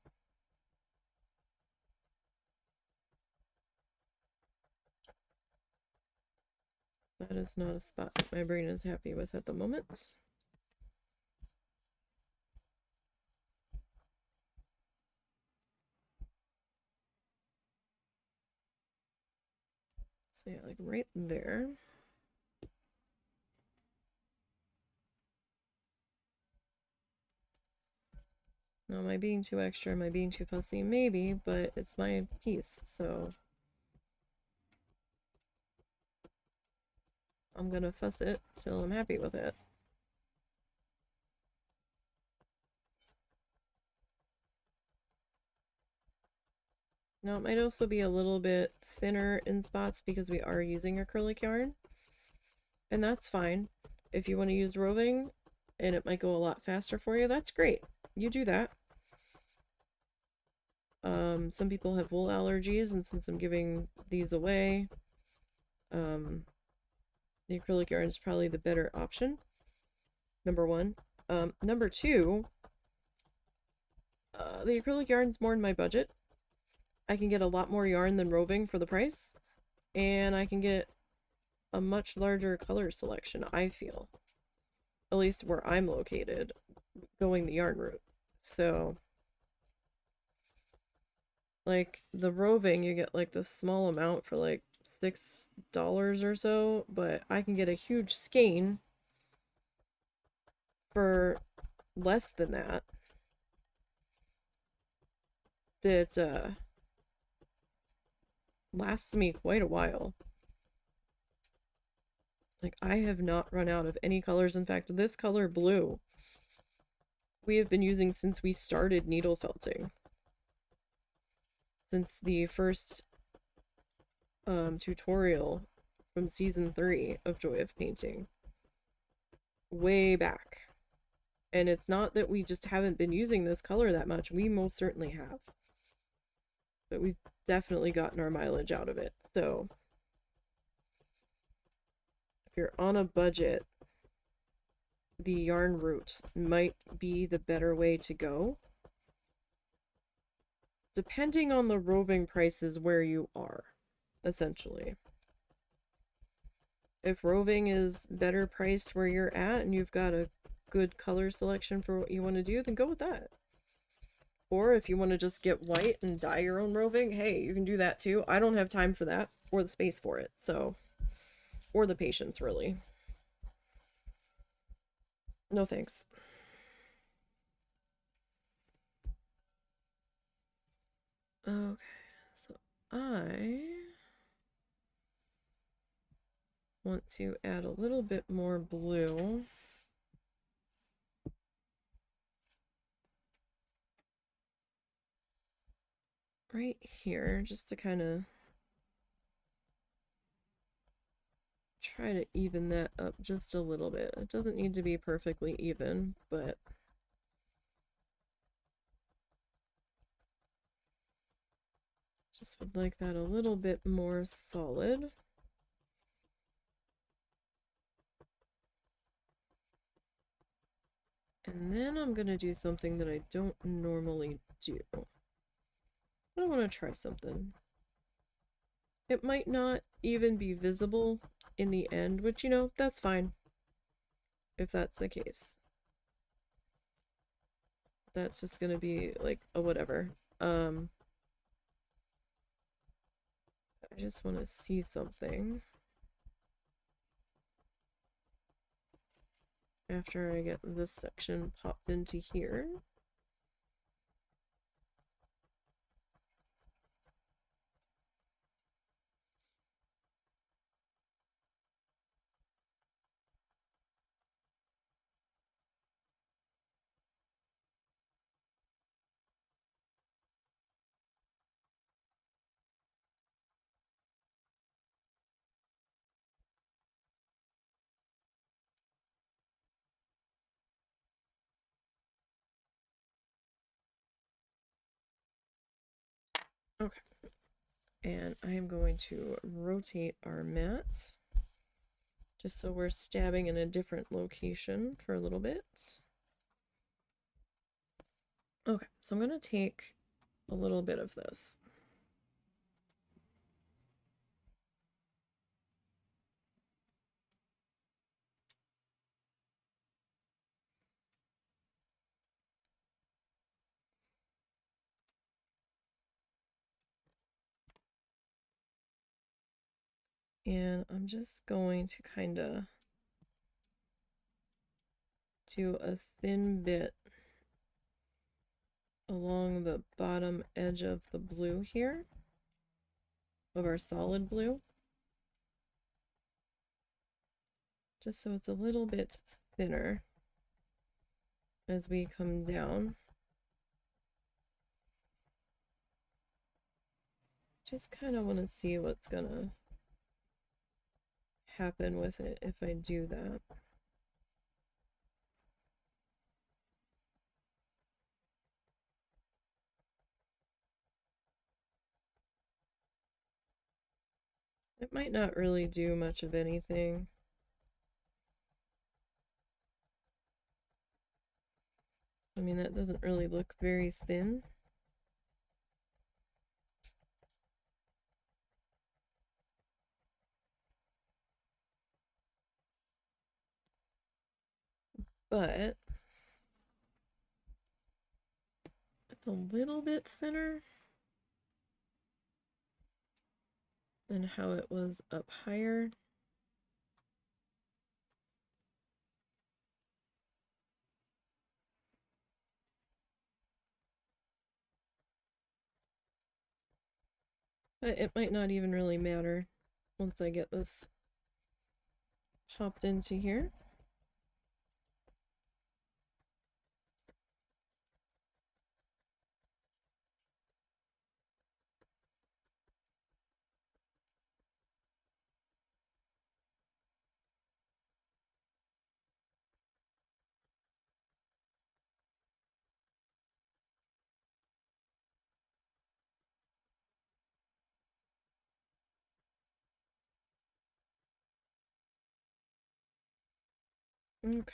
That is not a spot that my brain is happy with at the moment. So yeah, like right there. Now, am I being too extra? Am I being too fussy? Maybe, but it's my piece, so I'm gonna fuss it till I'm happy with it. Now, it might also be a little bit thinner in spots because we are using acrylic yarn, and that's fine. If you want to use roving and it might go a lot faster for you, that's great. You do that. Some people have wool allergies, and since I'm giving these away, the acrylic yarn is probably the better option. Number one. Number two, the acrylic yarn's more in my budget. I can get a lot more yarn than roving for the price, and I can get a much larger color selection, I feel. At least where I'm located, going the yarn route. So, like, the roving, you get, like, this small amount for, like, $6 or so, but I can get a huge skein for less than that. That, lasts me quite a while. Like, I have not run out of any colors. In fact, this color blue, we have been using since we started needle felting. Since the first tutorial from season 3 of Joy of Painting. Way back. And it's not that we just haven't been using this color that much. We most certainly have. But we've definitely gotten our mileage out of it. So, if you're on a budget, the yarn route might be the better way to go. Depending on the roving prices where you are, essentially. If roving is better priced where you're at and you've got a good color selection for what you want to do, then go with that. Or if you want to just get white and dye your own roving, hey, you can do that too. I don't have time for that or the space for it, so, or the patience, really. No thanks. Okay, so I want to add a little bit more blue. Right here, just to kind of try to even that up just a little bit. It doesn't need to be perfectly even, but just would like that a little bit more solid. And then I'm going to do something that I don't normally do. I want to try something. It might not even be visible in the end, which, you know, that's fine if that's the case. That's just going to be like a whatever. I just want to see something after I get this section popped into here. Okay. And I am going to rotate our mat just so we're stabbing in a different location for a little bit. Okay, so I'm going to take a little bit of this. And I'm just going to kind of do a thin bit along the bottom edge of the blue here, of our solid blue. Just so it's a little bit thinner as we come down. Just kind of want to see what's gonna happen with it if I do that. It might not really do much of anything. I mean, that doesn't really look very thin. But it's a little bit thinner than how it was up higher. But it might not even really matter once I get this popped into here. Okay.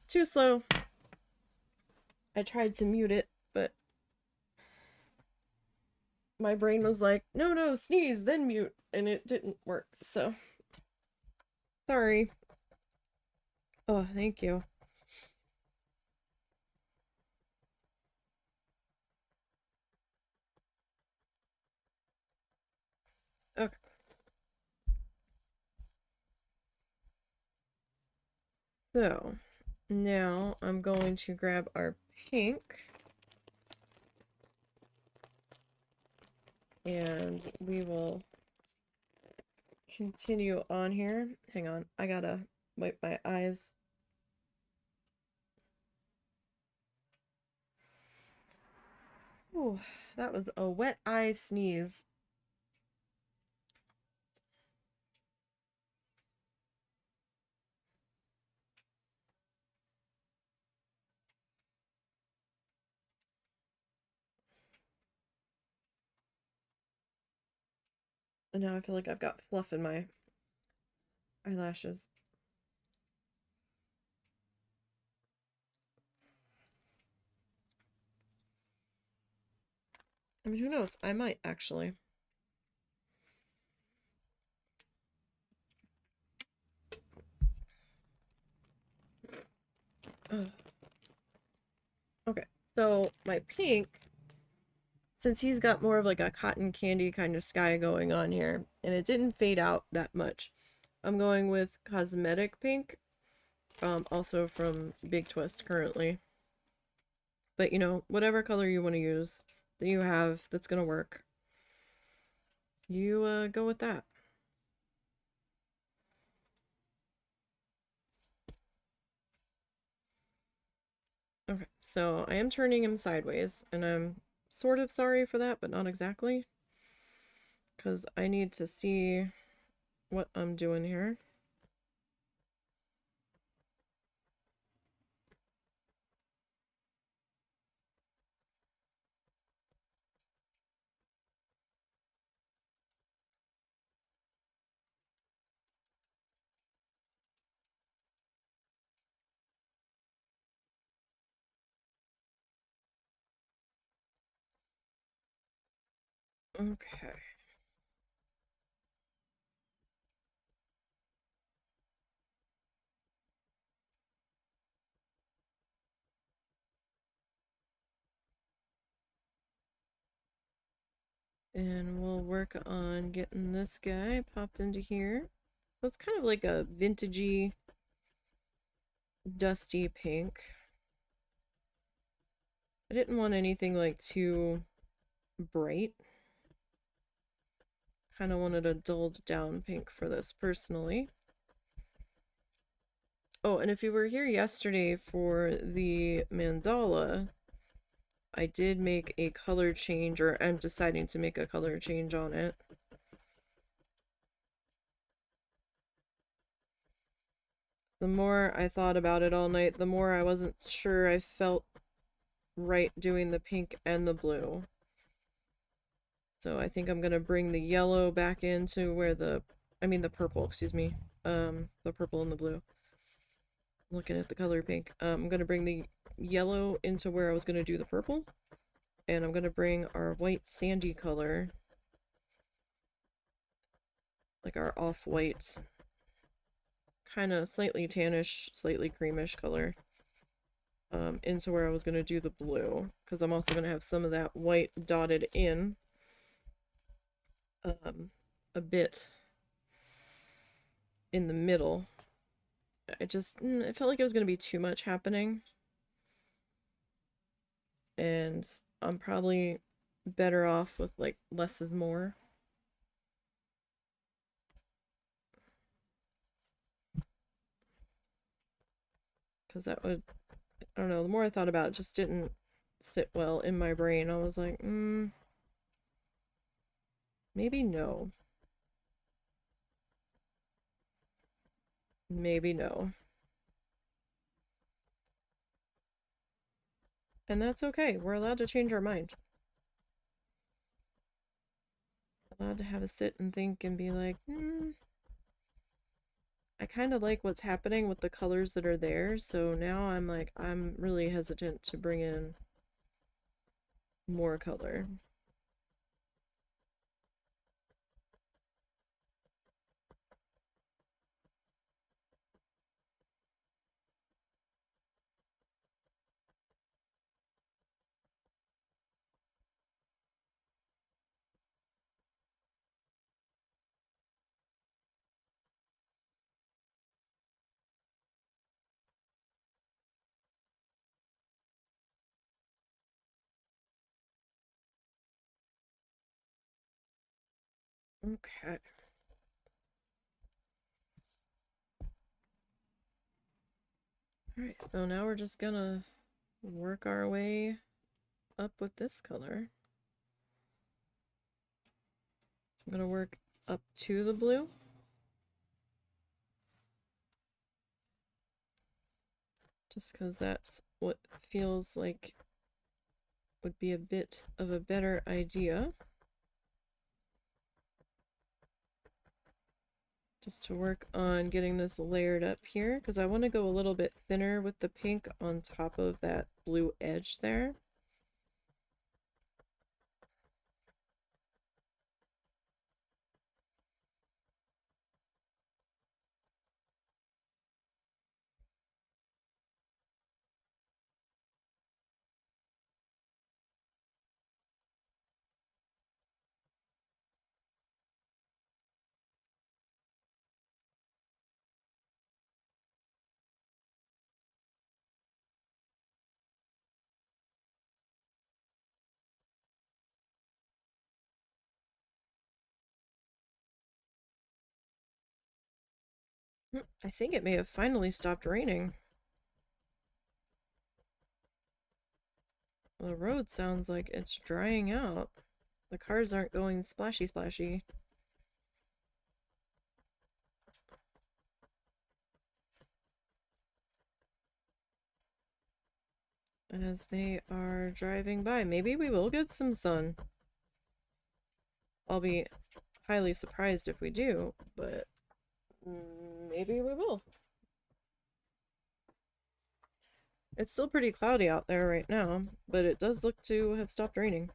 Too slow. I tried to mute it, but my brain was like, no, no, sneeze, then mute, and it didn't work, so sorry. Oh, thank you. Okay. So, now I'm going to grab our pink, and we will continue on here. Hang on, I gotta wipe my eyes. Ooh, that was a wet eye sneeze. And now I feel like I've got fluff in my eyelashes. I mean, who knows? I might actually. Ugh. Okay, so my pink, since he's got more of like a cotton candy kind of sky going on here, and it didn't fade out that much, I'm going with Cosmetic Pink, also from Big Twist currently. But you know, whatever color you want to use that you have that's gonna work, you go with that. So I am turning him sideways, and I'm sort of sorry for that, but not exactly, because I need to see what I'm doing here. Okay. And we'll work on getting this guy popped into here. So it's kind of like a vintagey, dusty pink. I didn't want anything like too bright. Kind of wanted a dulled down pink for this personally. Oh, and if you were here yesterday for the mandala, I did make a color change, or I'm deciding to make a color change on it. The more I thought about it all night, the more I wasn't sure I felt right doing the pink and the blue. So I think I'm gonna bring the yellow back into where the purple, excuse me. The purple and the blue. Looking at the color pink. I'm gonna bring the yellow into where I was gonna do the purple. And I'm gonna bring our white sandy color, like our off-white, kind of slightly tannish, slightly creamish color, into where I was gonna do the blue. Because I'm also gonna have some of that white dotted in a bit in the middle. It felt like it was going to be too much happening. And I'm probably better off with like less is more. Because that would, I don't know, the more I thought about it, just didn't sit well in my brain. I was like, maybe no. Maybe no. And that's okay. We're allowed to change our mind. Allowed to have a sit and think and be like, I kind of like what's happening with the colors that are there. So now I'm like, I'm really hesitant to bring in more color. Okay. Alright, so now we're just gonna work our way up with this color. So I'm gonna work up to the blue. Just because that's what feels like would be a bit of a better idea. Just to work on getting this layered up here, because I want to go a little bit thinner with the pink on top of that blue edge there. I think it may have finally stopped raining. The road sounds like it's drying out. The cars aren't going splashy splashy. As they are driving by. Maybe we will get some sun. I'll be highly surprised if we do, but maybe we will. It's still pretty cloudy out there right now, but it does look to have stopped raining.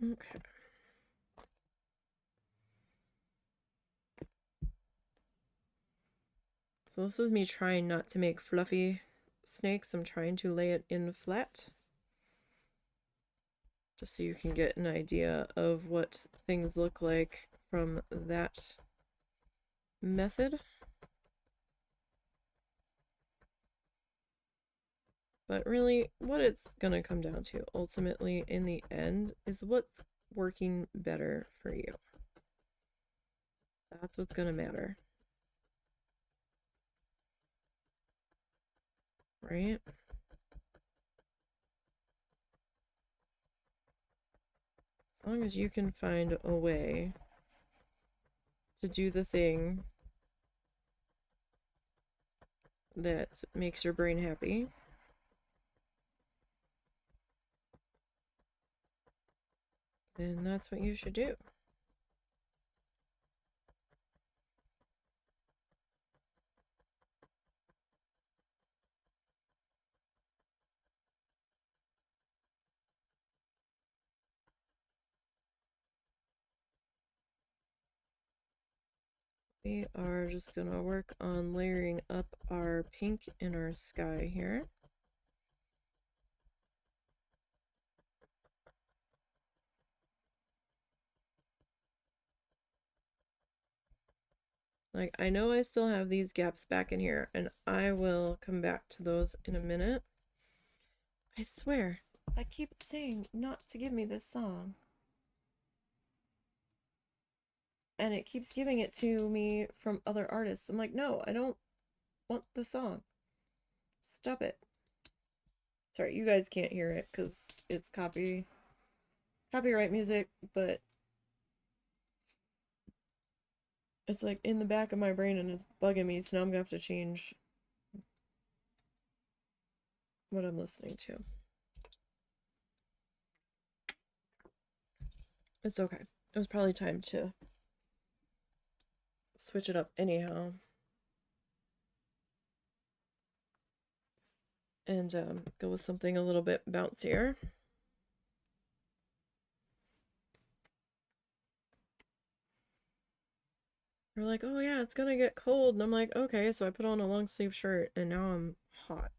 Okay. So this is me trying not to make fluffy snakes. I'm trying to lay it in flat. Just so you can get an idea of what things look like from that method. But really, what it's gonna come down to ultimately in the end is what's working better for you. That's what's gonna matter. Right? As long as you can find a way to do the thing that makes your brain happy, then that's what you should do. We are just gonna work on layering up our pink in our sky here. Like, I know I still have these gaps back in here, and I will come back to those in a minute. I swear, I keep saying not to give me this song. And it keeps giving it to me from other artists. I'm like, no, I don't want the song. Stop it. Sorry, you guys can't hear it because it's copyright music, but it's like in the back of my brain and it's bugging me, so now I'm gonna have to change what I'm listening to. It's okay. It was probably time to switch it up anyhow. And go with something a little bit bouncier. They're like, oh yeah, it's gonna get cold. And I'm like, okay, so I put on a long sleeve shirt and now I'm hot.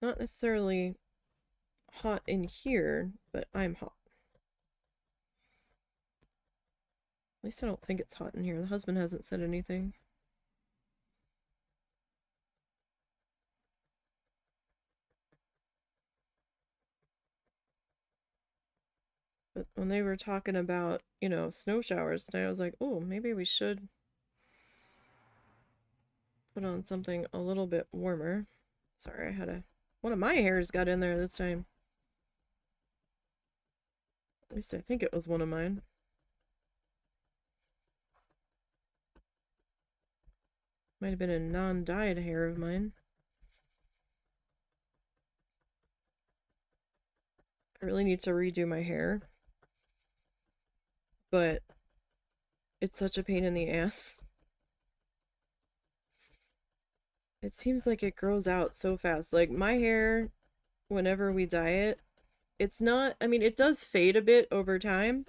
Not necessarily hot in here, but I'm hot. At least I don't think it's hot in here. The husband hasn't said anything. But when they were talking about, you know, snow showers tonight, I was like, oh, maybe we should put on something a little bit warmer. Sorry, I had one of my hairs got in there this time. At least I think it was one of mine. Might have been a non-dyed hair of mine. I really need to redo my hair. But it's such a pain in the ass. It seems like it grows out so fast. Like my hair, whenever we dye it, it's not, I mean, it does fade a bit over time,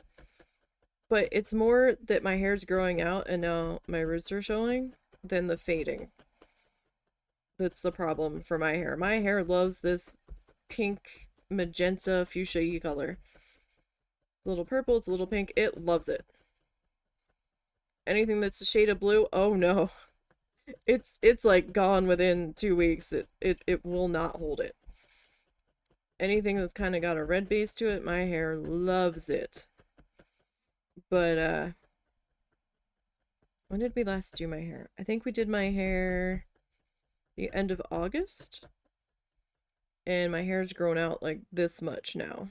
but it's more that my hair's growing out and now my roots are showing than the fading. That's the problem for my hair. My hair loves this pink, magenta, fuchsia color. It's a little purple, it's a little pink. It loves it. Anything that's a shade of blue, oh no. It's like gone within 2 weeks. It will not hold it. Anything that's kind of got a red base to it, my hair loves it. But when did we last do my hair? I think we did my hair the end of August. And my hair's grown out like this much now.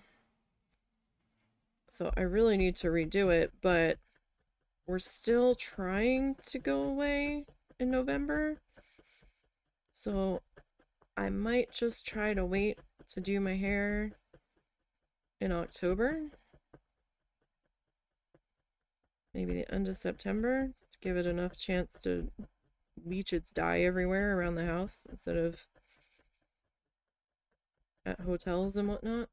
So I really need to redo it, but we're still trying to go away in November. So I might just try to wait to do my hair in October. Maybe the end of September to give it enough chance to leach its dye everywhere around the house instead of at hotels and whatnot.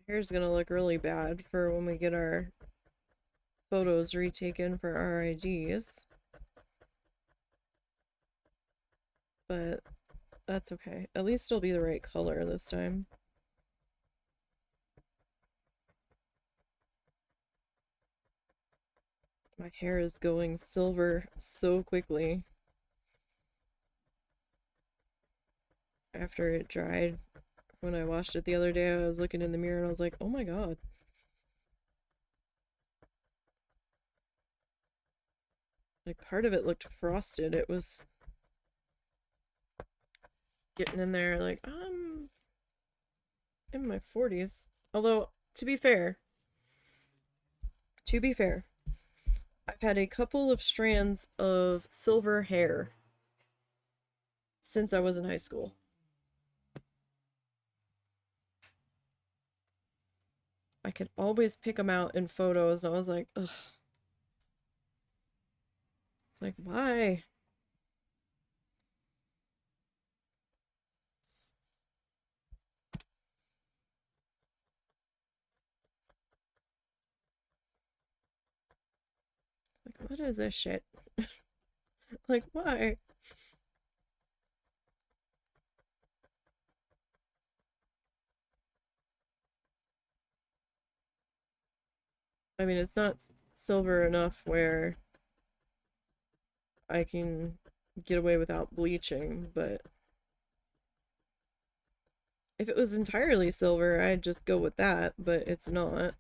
My hair's gonna look really bad for when we get our photos retaken for our IDs. But that's okay. At least it'll be the right color this time. My hair is going silver so quickly after it dried. When I washed it the other day, I was looking in the mirror and I was like, oh my god. Like, part of it looked frosted. It was getting in there like, I'm in my 40s. Although, to be fair, I've had a couple of strands of silver hair since I was in high school. I could always pick them out in photos, and I was like, ugh. It's like, why? Like, what is this shit? Like, why? I mean, it's not silver enough where I can get away without bleaching, but if it was entirely silver, I'd just go with that, but it's not.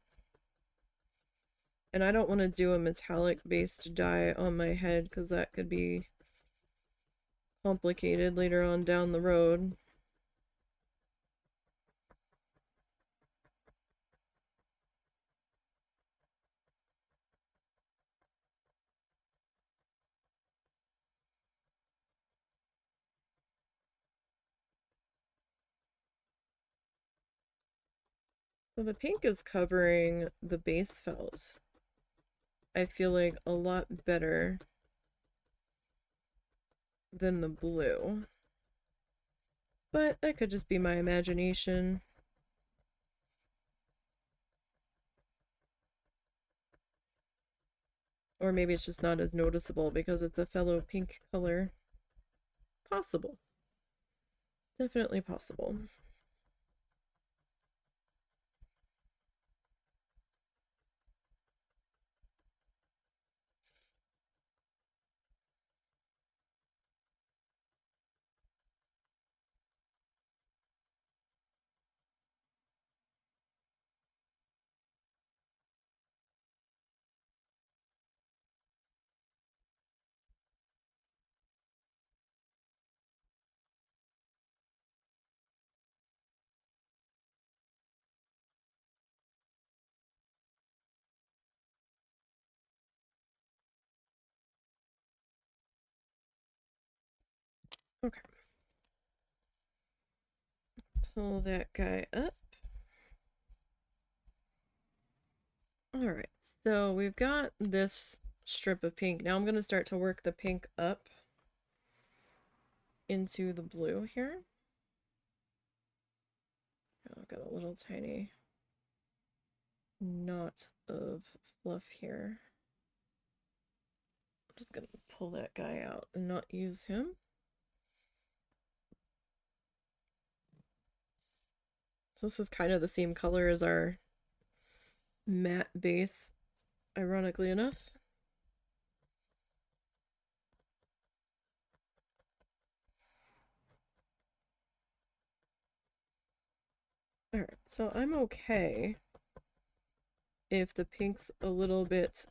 And I don't want to do a metallic based dye on my head because that could be complicated later on down the road. So the pink is covering the base felt, I feel like, a lot better than the blue. But that could just be my imagination. Or maybe it's just not as noticeable because it's a fellow pink color. Possible. Definitely possible. Okay. Pull that guy up. Alright, so we've got this strip of pink. Now I'm going to start to work the pink up into the blue here. I've got a little tiny knot of fluff here. I'm just going to pull that guy out and not use him. So this is kind of the same color as our matte base, ironically enough. Alright, so I'm okay if the pink's a little bit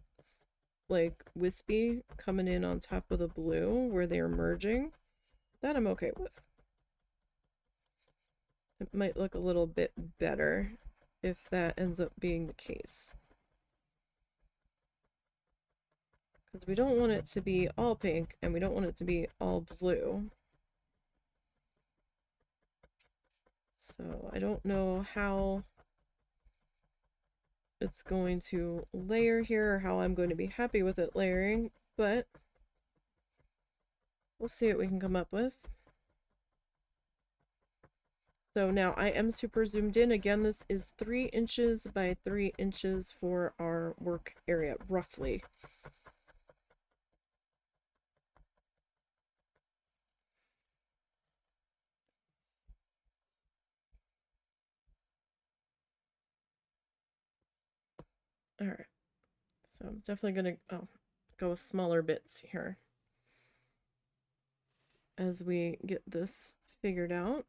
like wispy coming in on top of the blue where they're merging. That I'm okay with. It might look a little bit better if that ends up being the case. Because we don't want it to be all pink and we don't want it to be all blue. So I don't know how it's going to layer here or how I'm going to be happy with it layering, but we'll see what we can come up with. So now I am super zoomed in. Again, this is 3 inches by 3 inches for our work area, roughly. Alright, so I'm definitely gonna go with smaller bits here as we get this figured out.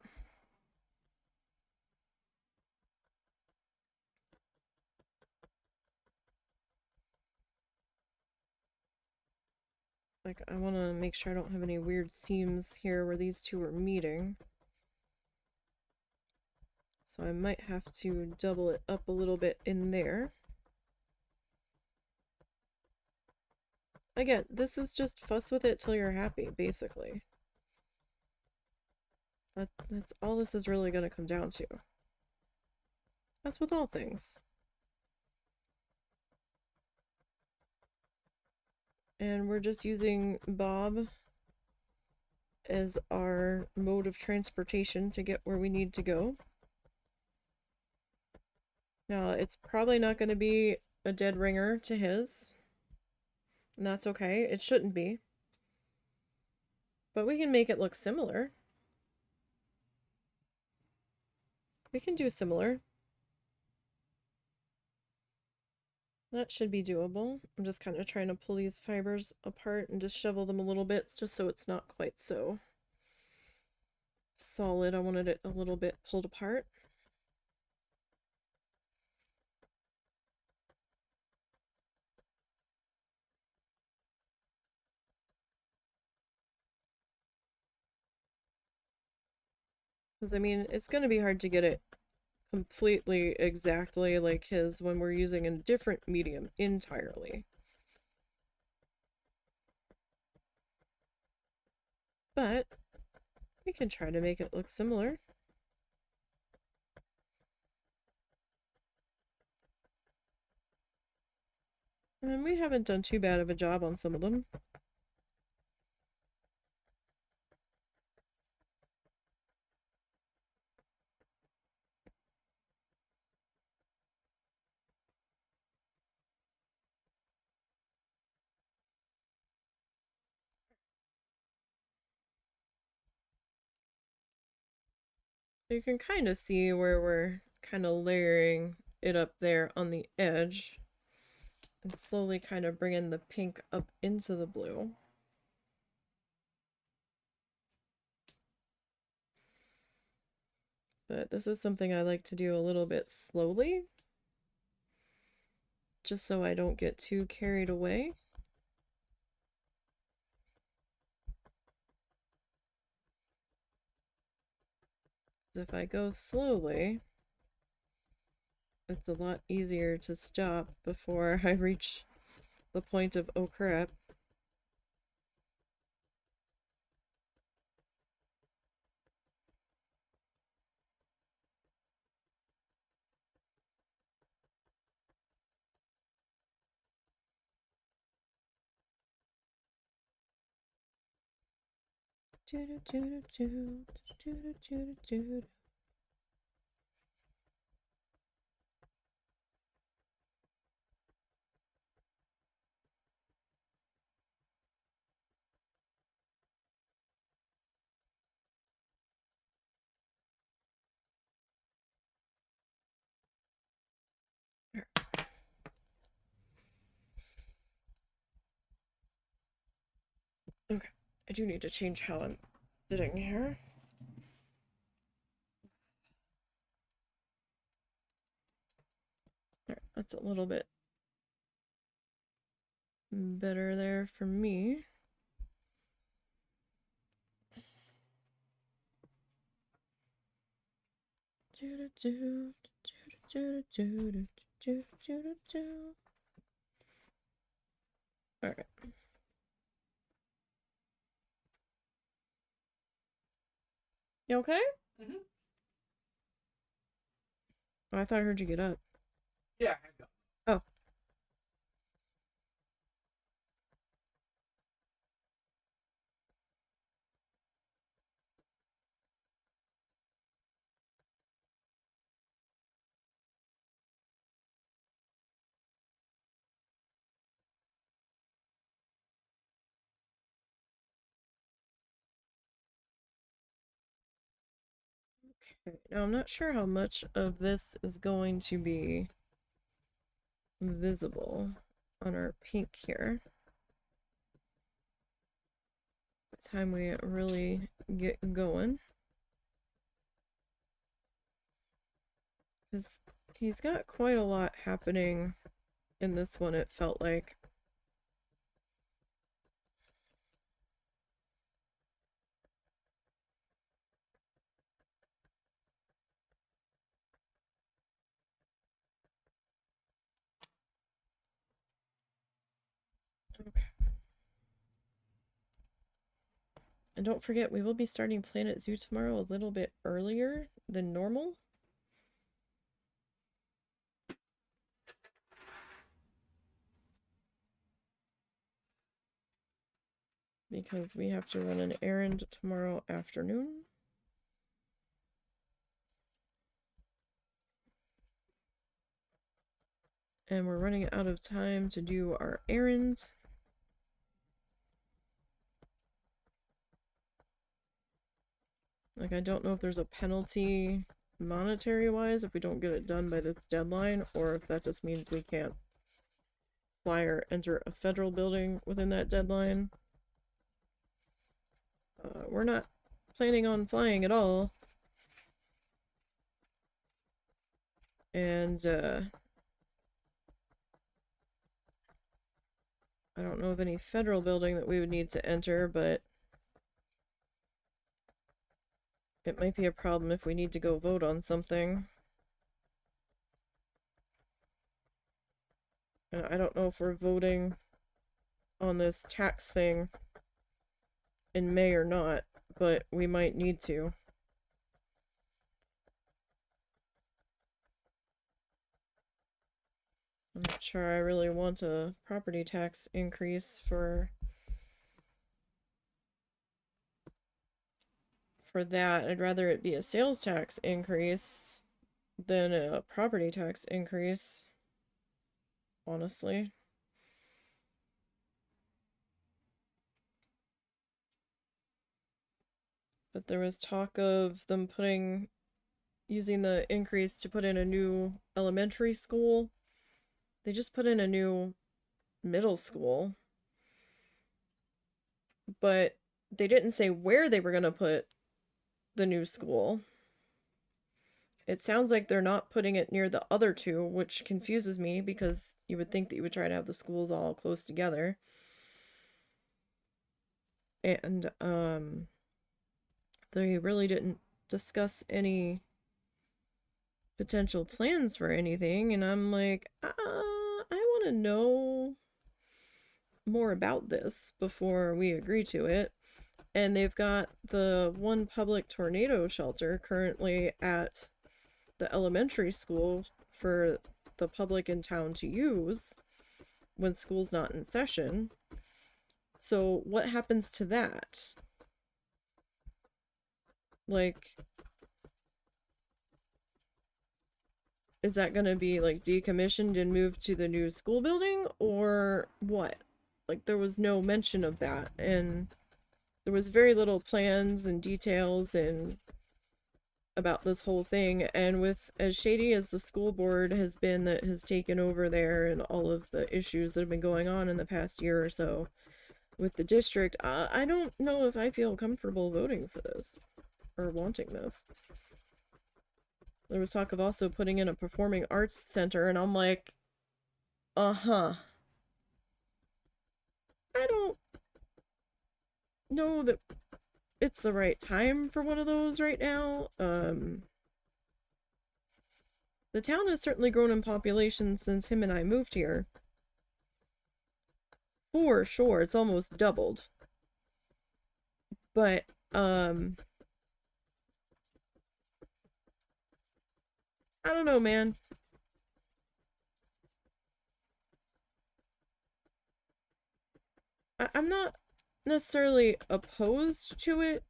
Like, I want to make sure I don't have any weird seams here where these two are meeting. So I might have to double it up a little bit in there. Again, this is just fuss with it till you're happy, basically. That's all this is really going to come down to. As with all things. And we're just using Bob as our mode of transportation to get where we need to go. Now, it's probably not going to be a dead ringer to his. And that's okay. It shouldn't be. But we can make it look similar. We can do similar. That should be doable. I'm just kind of trying to pull these fibers apart and just shovel them a little bit just so it's not quite so solid. I wanted it a little bit pulled apart. Because, I mean, it's going to be hard to get it completely exactly like his when we're using a different medium entirely. But we can try to make it look similar. And we haven't done too bad of a job on some of them. So you can kind of see where we're kind of layering it up there on the edge and slowly kind of bringing the pink up into the blue. But this is something I like to do a little bit slowly, just so I don't get too carried away. If I go slowly, it's a lot easier to stop before I reach the point of, oh crap. Okay, I do need to change how I'm sitting here. Alright, that's a little bit better there for me. Alright. You okay? Mm-hmm. Oh, I thought I heard you get up. Yeah, I know. Oh. Okay. Now I'm not sure how much of this is going to be visible on our pink here. By the time we really get going. Because he's got quite a lot happening in this one, it felt like. Okay. And don't forget, we will be starting Planet Zoo tomorrow a little bit earlier than normal. Because we have to run an errand tomorrow afternoon. And we're running out of time to do our errands. Like, I don't know if there's a penalty monetary-wise if we don't get it done by this deadline, or if that just means we can't fly or enter a federal building within that deadline. We're not planning on flying at all. And, I don't know of any federal building that we would need to enter, but it might be a problem if we need to go vote on something. And I don't know if we're voting on this tax thing in May or not, but we might need to. I'm not sure I really want a property tax increase for that. I'd rather it be a sales tax increase than a property tax increase, honestly. But there was talk of them using the increase to put in a new elementary school. They just put in a new middle school, but they didn't say where they were going to put the new school. It sounds like they're not putting it near the other two, which confuses me because you would think that you would try to have the schools all close together. And they really didn't discuss any potential plans for anything, and I'm like, I want to know more about this before we agree to it. And they've got the one public tornado shelter currently at the elementary school for the public in town to use when school's not in session. So what happens to that? Like, is that gonna be like decommissioned and moved to the new school building or what? Like, there was no mention of that, and there was very little plans and details and about this whole thing. And with as shady as the school board has been that has taken over there and all of the issues that have been going on in the past year or so with the district, I don't know if I feel comfortable voting for this or wanting this. There was talk of also putting in a performing arts center, and I'm like, uh-huh. I don't know that it's the right time for one of those right now. The town has certainly grown in population since him and I moved here. For sure, it's almost doubled. But, I don't know, man. I'm not necessarily opposed to it,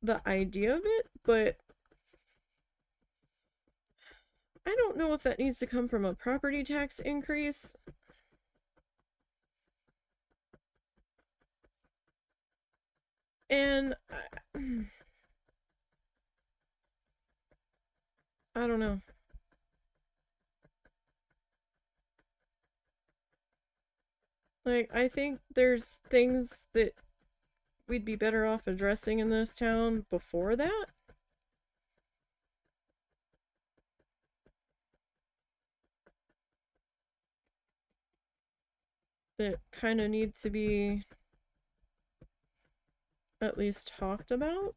the idea of it, but I don't know if that needs to come from a property tax increase. And I don't know. Like, I think there's things that we'd be better off addressing in this town before that. That kind of need to be at least talked about.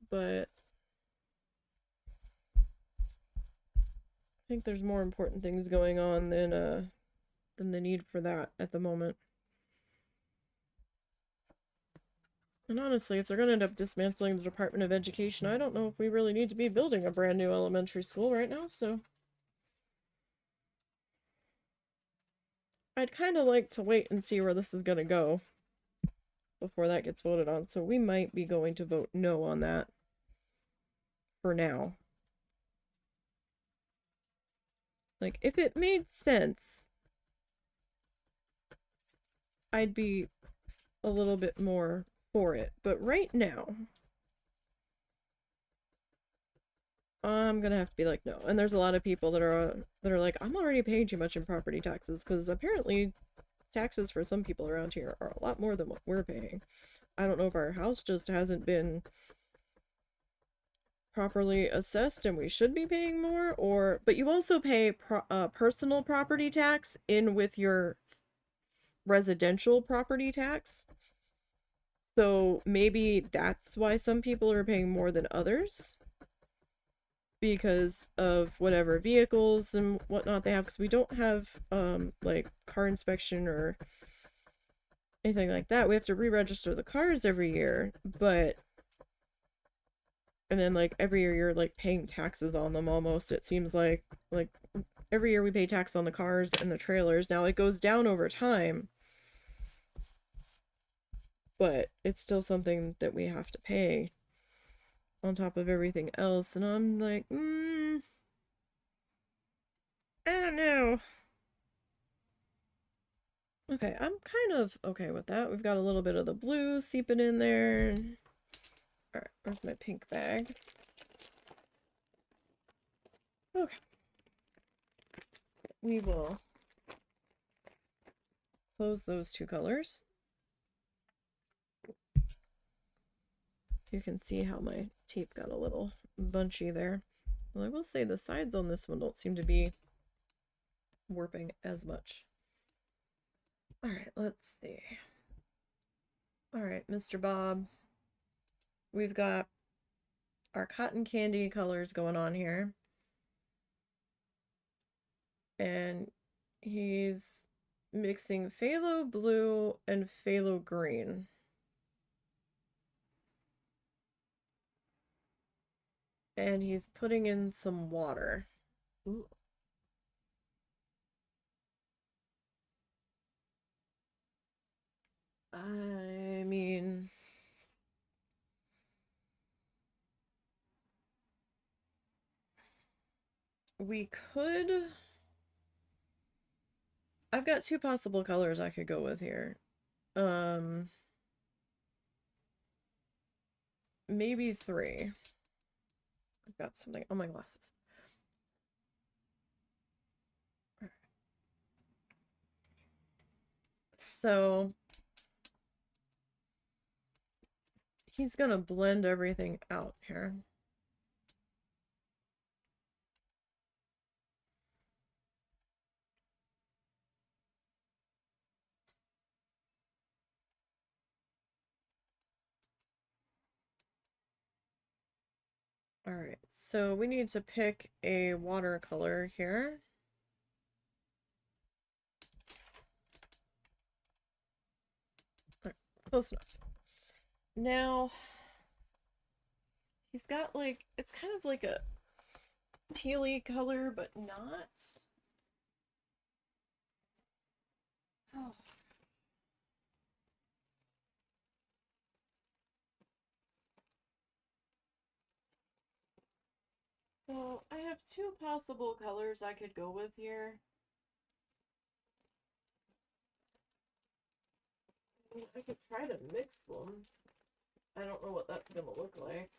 But I think there's more important things going on than the need for that at the moment. And honestly, if they're going to end up dismantling the Department of Education, I don't know if we really need to be building a brand new elementary school right now, so I'd kind of like to wait and see where this is going to go before that gets voted on. So we might be going to vote no on that for now. Like, if it made sense, I'd be a little bit more for it. But right now, I'm gonna have to be like, no. And there's a lot of people that are like, I'm already paying too much in property taxes, because apparently taxes for some people around here are a lot more than what we're paying. I don't know if our house just hasn't been properly assessed and we should be paying more, or but you also pay personal property tax in with your residential property tax. So maybe that's why some people are paying more than others, because of whatever vehicles and whatnot they have, because we don't have like car inspection or anything like that. We have to re-register the cars every year, but and then like every year you're like paying taxes on them almost, it seems like every year we pay tax on the cars and the trailers. Now it goes down over time, but it's still something that we have to pay on top of everything else. And I'm like, I don't know. Okay, I'm kind of okay with that. We've got a little bit of the blue seeping in there. Alright, where's my pink bag? Okay. We will close those two colors. You can see how my tape got a little bunchy there. Well, I will say the sides on this one don't seem to be warping as much. Alright, let's see. Alright, Mr. Bob. We've got our cotton candy colors going on here. And he's mixing phthalo blue and phthalo green. And he's putting in some water. Ooh. I mean, we could... I've got two possible colors I could go with here. Maybe three. I've got something on my glasses. So he's gonna blend everything out here. All right, so we need to pick a watercolor here. All right, close enough. Now, he's got like, it's kind of like a tealy color, but not. Oh. So I have two possible colors I could go with here. I could try to mix them. I don't know what that's gonna look like.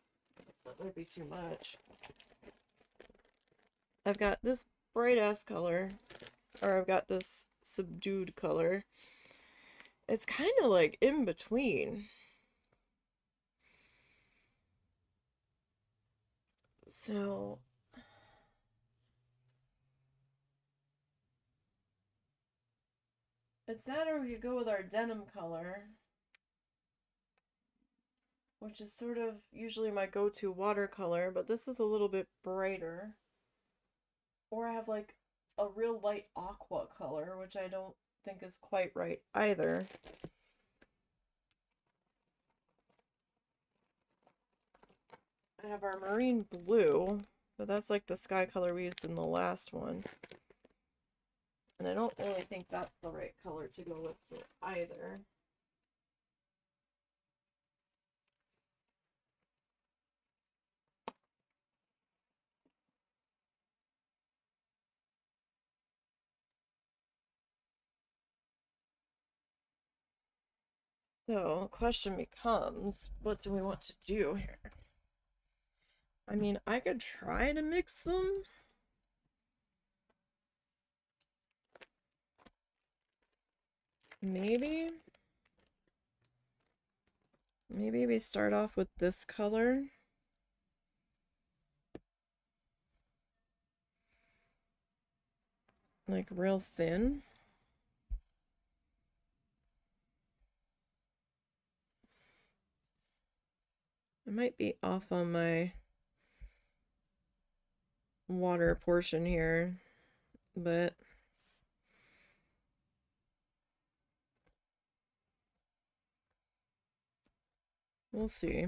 That might be too much. I've got this bright ass color, or I've got this subdued color. It's kind of like in between. So it's that, or we could go with our denim color, which is sort of usually my go-to watercolor, but this is a little bit brighter. Or I have like a real light aqua color, which I don't think is quite right either. I have our marine blue, but that's like the sky color we used in the last one. And I don't really think that's the right color to go with either. So, the question becomes, what do we want to do here? I mean, I could try to mix them. Maybe. Maybe we start off with this color. Like real thin. I might be off on my water portion here, but we'll see.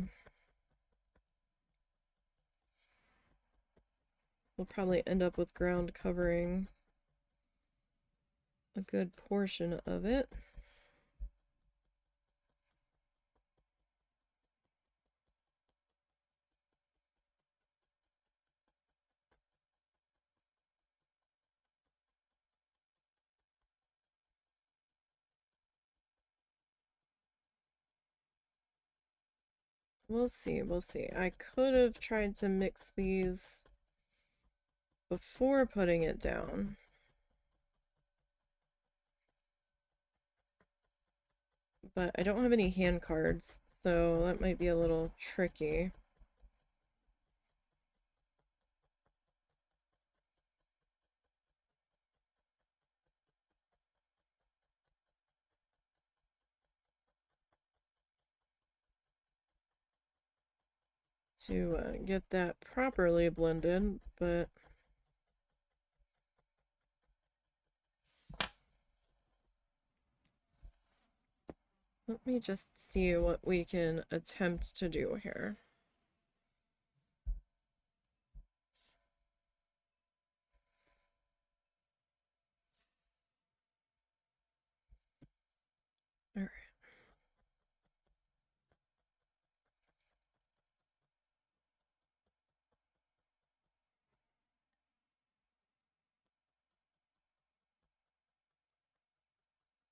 We'll probably end up with ground covering a good portion of it. We'll see, we'll see. I could have tried to mix these before putting it down. But I don't have any hand cards, so that might be a little tricky. To get that properly blended, but let me just see what we can attempt to do here. All right.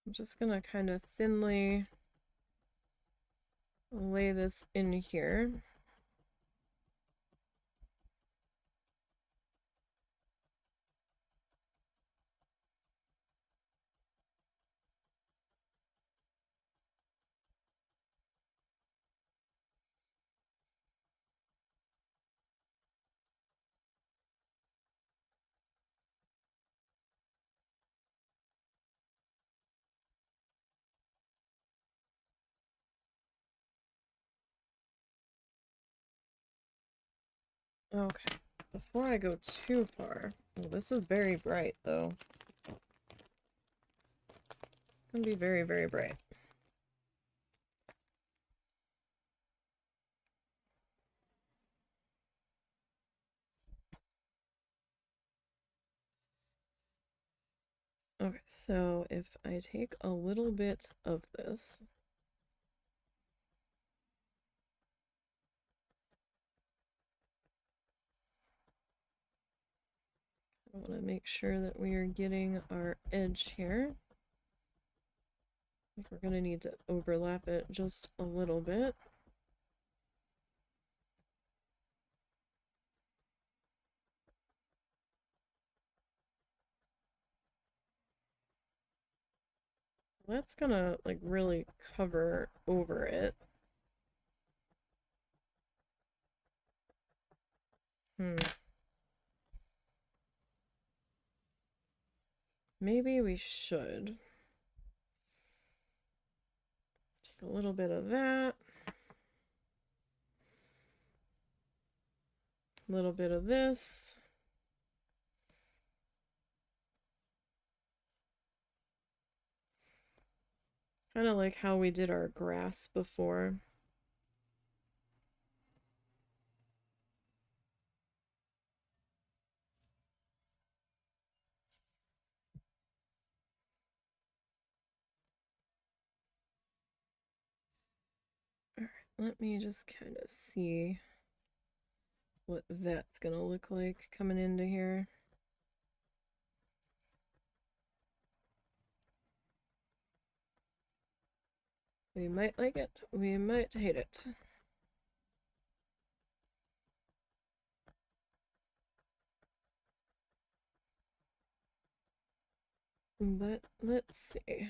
I'm just gonna kind of thinly lay this in here. Okay, before I go too far, well, this is very bright though. It's gonna be very, very bright. Okay, so if I take a little bit of this, I want to make sure that we are getting our edge here. I think we're going to need to overlap it just a little bit. That's gonna like really cover over it. Maybe we should take a little bit of that. A little bit of this. Kind of like how we did our grass before. Alright, let me just kind of see what that's gonna look like coming into here. We might like it, we might hate it. But let's see.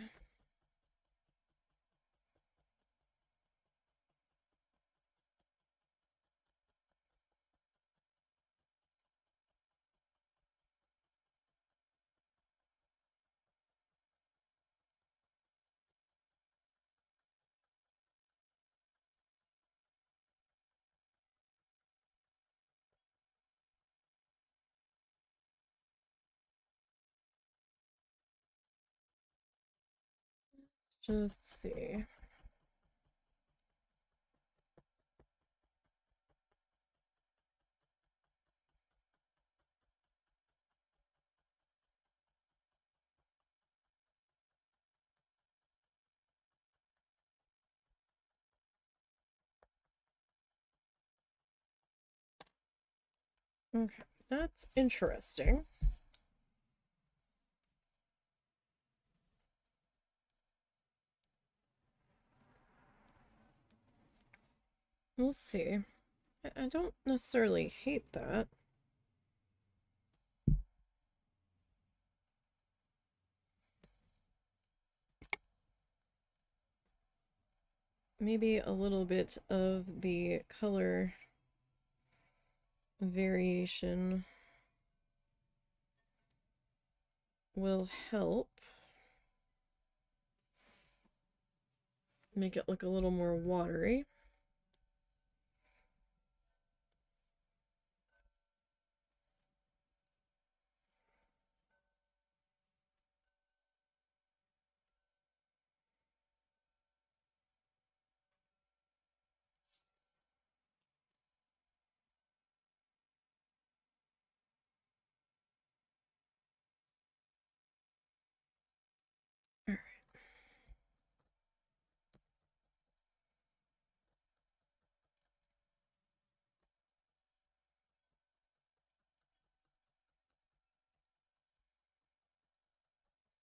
Just see. Okay, that's interesting. We'll see. I don't necessarily hate that. Maybe a little bit of the color variation will help make it look a little more watery. All right.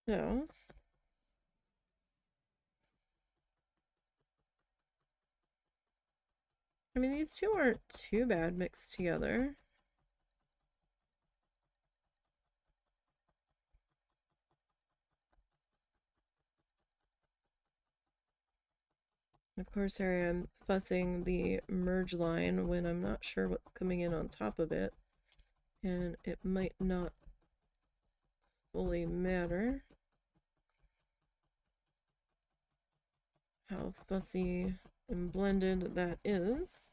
So I mean, these two aren't too bad mixed together. Of course, here I am fussing the merge line when I'm not sure what's coming in on top of it, and it might not fully matter how fussy and blended that is.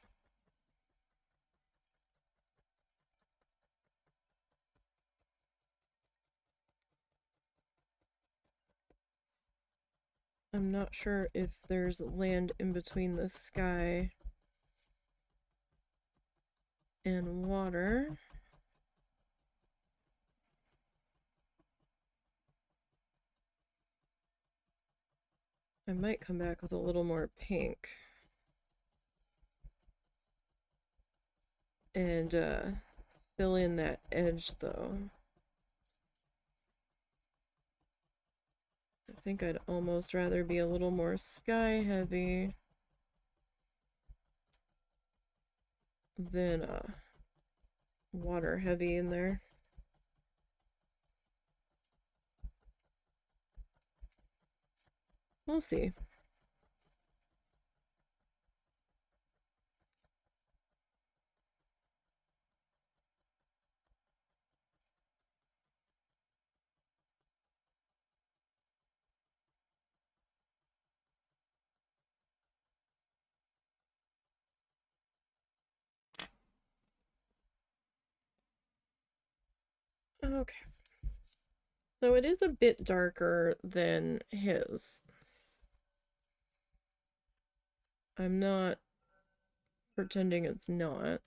I'm not sure if there's land in between the sky and water. I might come back with a little more pink. And fill in that edge though. I think I'd almost rather be a little more sky heavy than water heavy in there. We'll see. Okay. So it is a bit darker than his. I'm not pretending it's not.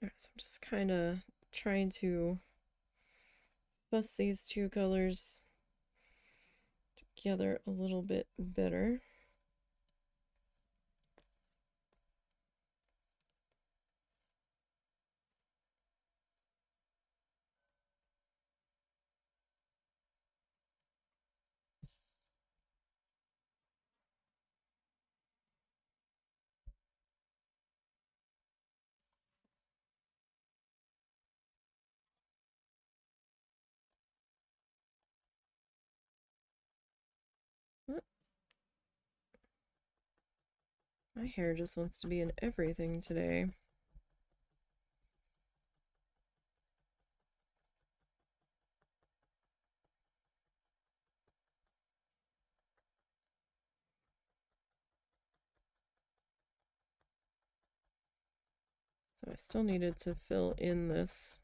Alright, so I'm just kind of trying to fuss these two colors together a little bit better. My hair just wants to be in everything today. So I still needed to fill in this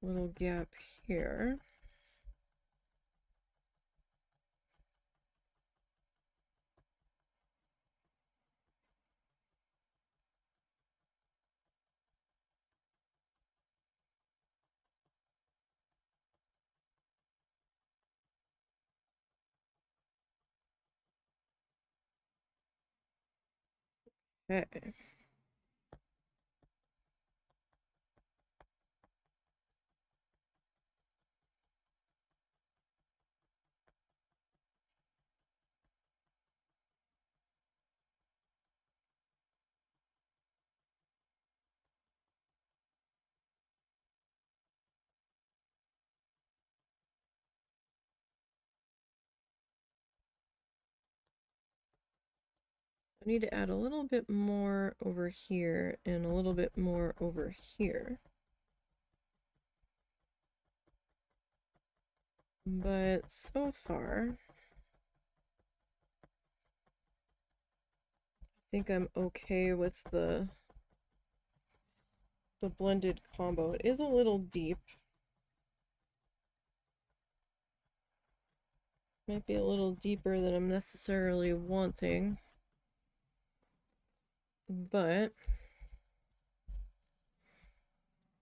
little gap here. Okay. I need to add a little bit more over here and a little bit more over here. But so far, I think I'm okay with the blended combo. It is a little deep. Might be a little deeper than I'm necessarily wanting. But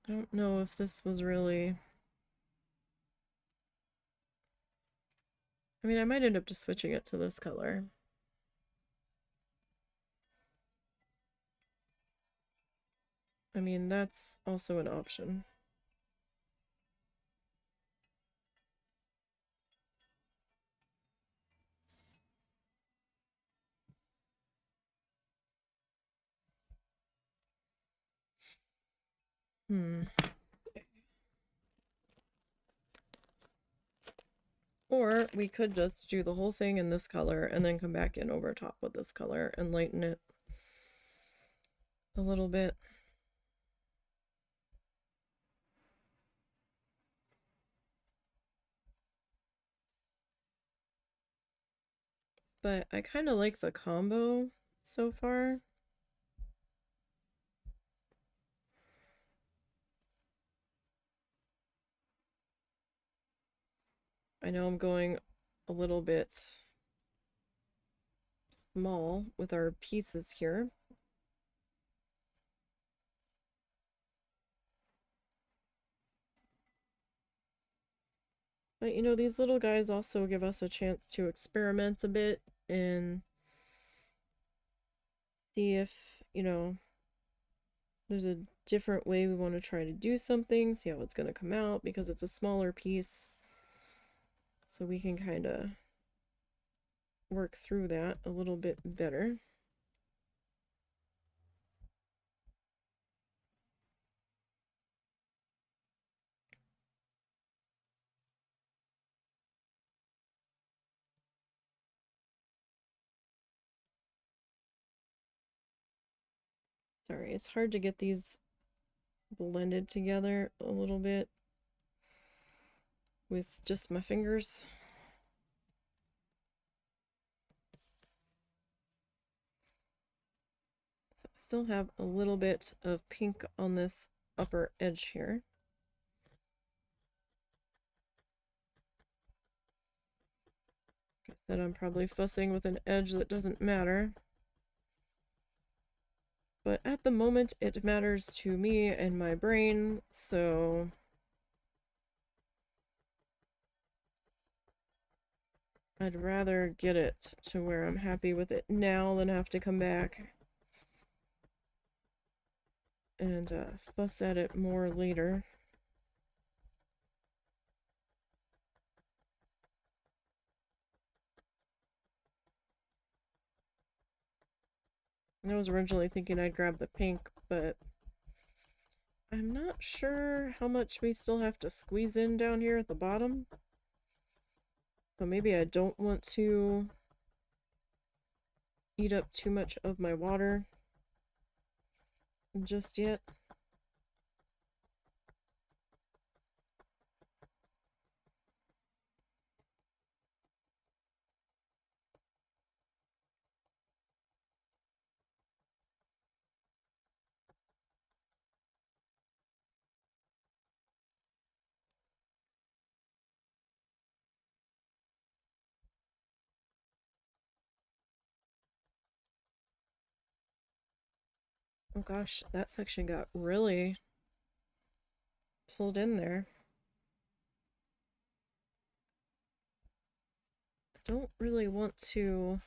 I don't know if this was really I mean, I might end up just switching it to this color. I mean, that's also an option. Or we could just do the whole thing in this color and then come back in over top with this color and lighten it a little bit. But I kind of like the combo so far. I know I'm going a little bit small with our pieces here. But you know, these little guys also give us a chance to experiment a bit and see if, you know, there's a different way we want to try to do something, see how it's going to come out because it's a smaller piece. So we can kind of work through that a little bit better. Sorry, it's hard to get these blended together a little bit with just my fingers. So I still have a little bit of pink on this upper edge here. Like I said, I'm probably fussing with an edge that doesn't matter. But at the moment, it matters to me and my brain, so I'd rather get it to where I'm happy with it now than have to come back and fuss at it more later. I was originally thinking I'd grab the pink, but I'm not sure how much we still have to squeeze in down here at the bottom. So maybe I don't want to eat up too much of my water just yet. Oh gosh, that section got really pulled in there. I don't really want to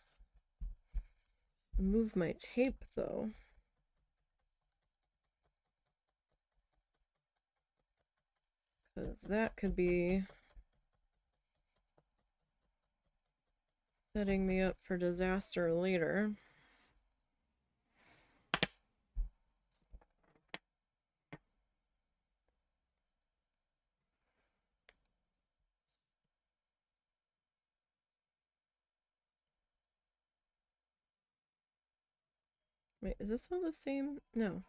move my tape though, because that could be setting me up for disaster later. Wait, is this all the same? No.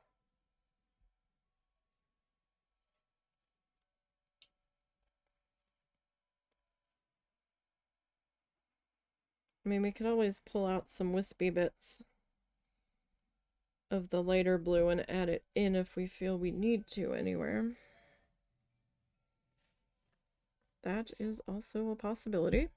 I mean, we could always pull out some wispy bits of the lighter blue and add it in if we feel we need to anywhere. That is also a possibility.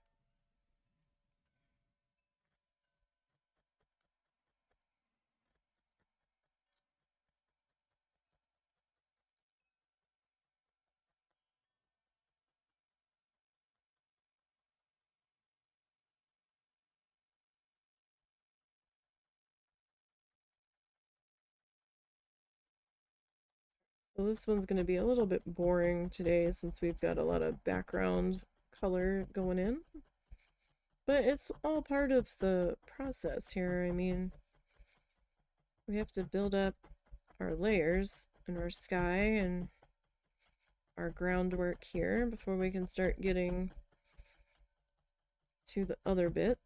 Well, this one's going to be a little bit boring today since we've got a lot of background color going in. But it's all part of the process here. I mean, we have to build up our layers and our sky and our groundwork here before we can start getting to the other bits.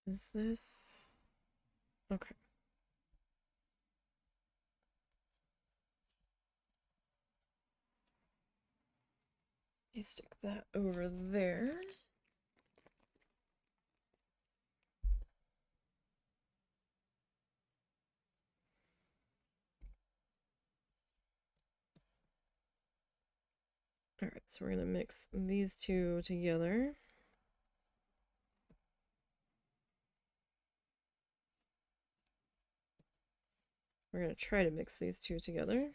Is this okay? You stick that over there. All right, so we're gonna mix these two together. We're gonna try to mix these two together.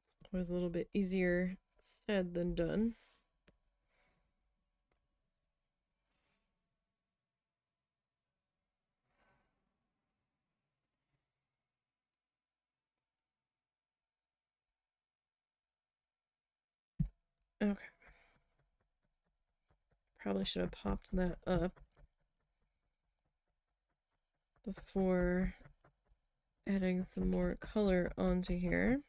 It's always a little bit easier said than done. Okay. Probably should have popped that up before adding some more color onto here.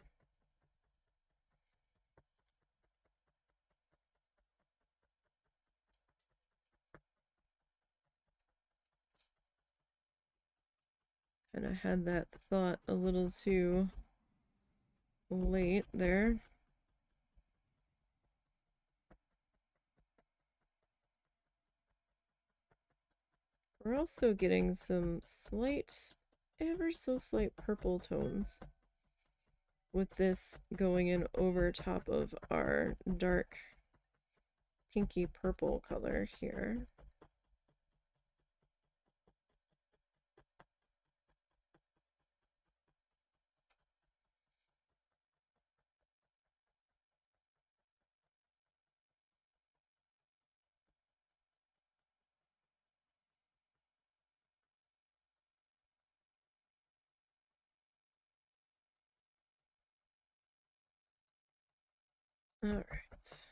And I had that thought a little too late there. We're also getting some slight, ever so slight purple tones with this going in over top of our dark pinky purple color here. All right. So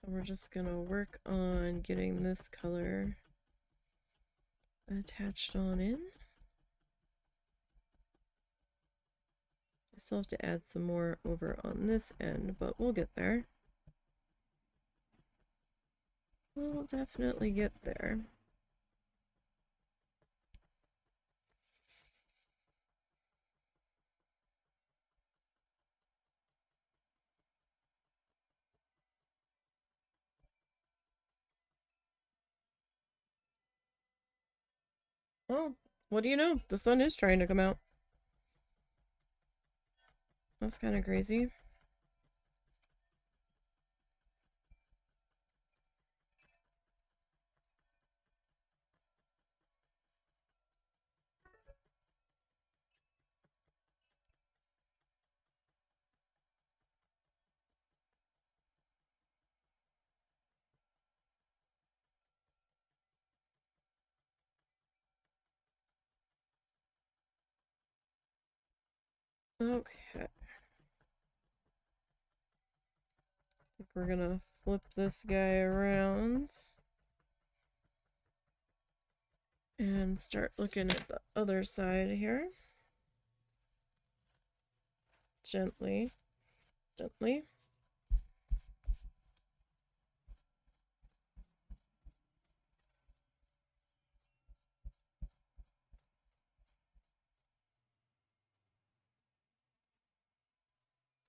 we're just gonna work on getting this color attached on in. I still have to add some more over on this end, but we'll get there. We'll definitely get there. Oh, what do you know? The sun is trying to come out. That's kind of crazy. Okay. I think we're gonna flip this guy around and start looking at the other side here. Gently, gently.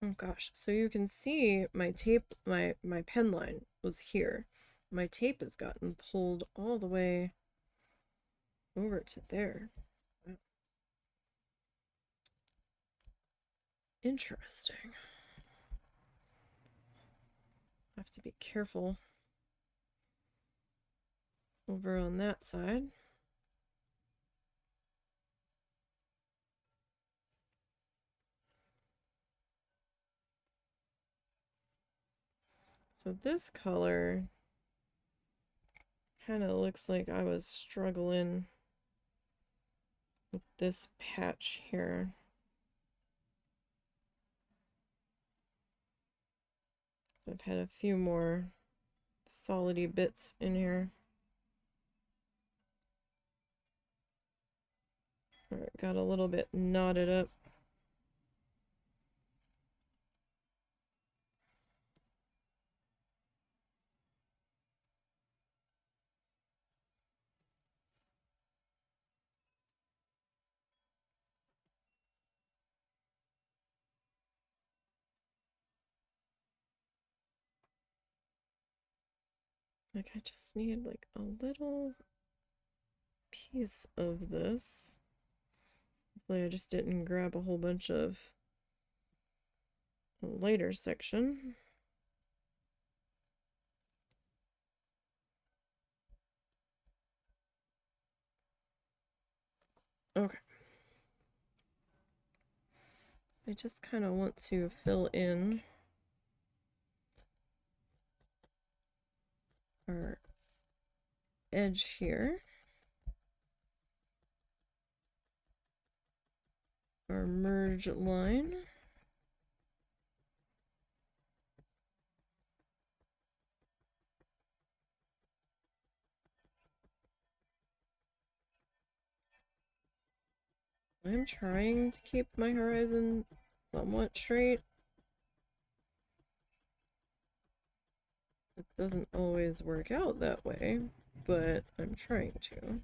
Oh gosh, so you can see my tape, my pen line was here. My tape has gotten pulled all the way over to there. Wow. Interesting. I have to be careful over on that side. So this color kind of looks like I was struggling with this patch here. I've had a few more solidy bits in here. It got a little bit knotted up. Like I just need like a little piece of this. Hopefully I just didn't grab a whole bunch of a lighter section. Okay. I just kind of want to fill in our edge here. Our merge line. I'm trying to keep my horizon somewhat straight. It doesn't always work out that way, but I'm trying to.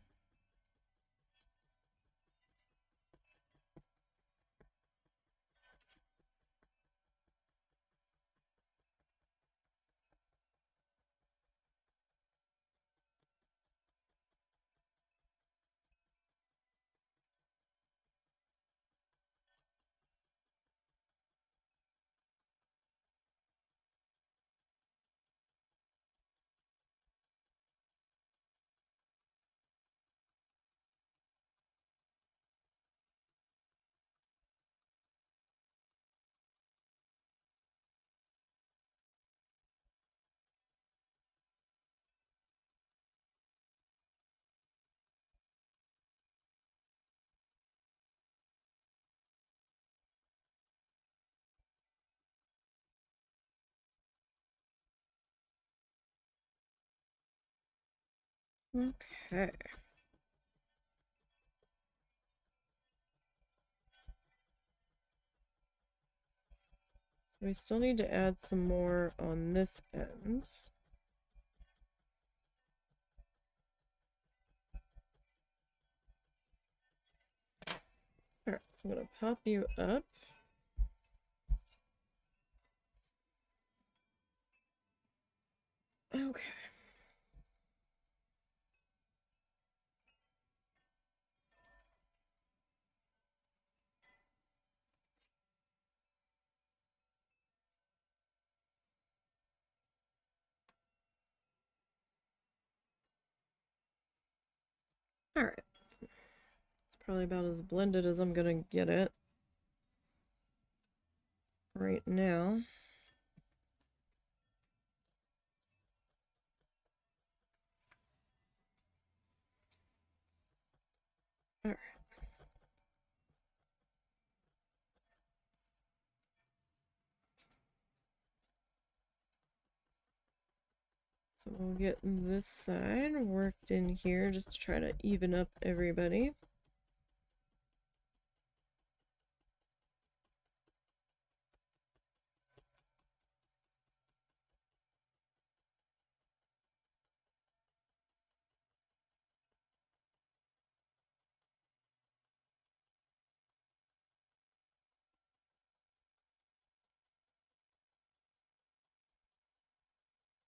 Okay. So we still need to add some more on this end. Alright, so I'm going to pop you up. Okay. Alright. It's probably about as blended as I'm going to get it right now. Alright. So we'll get this side worked in here just to try to even up everybody.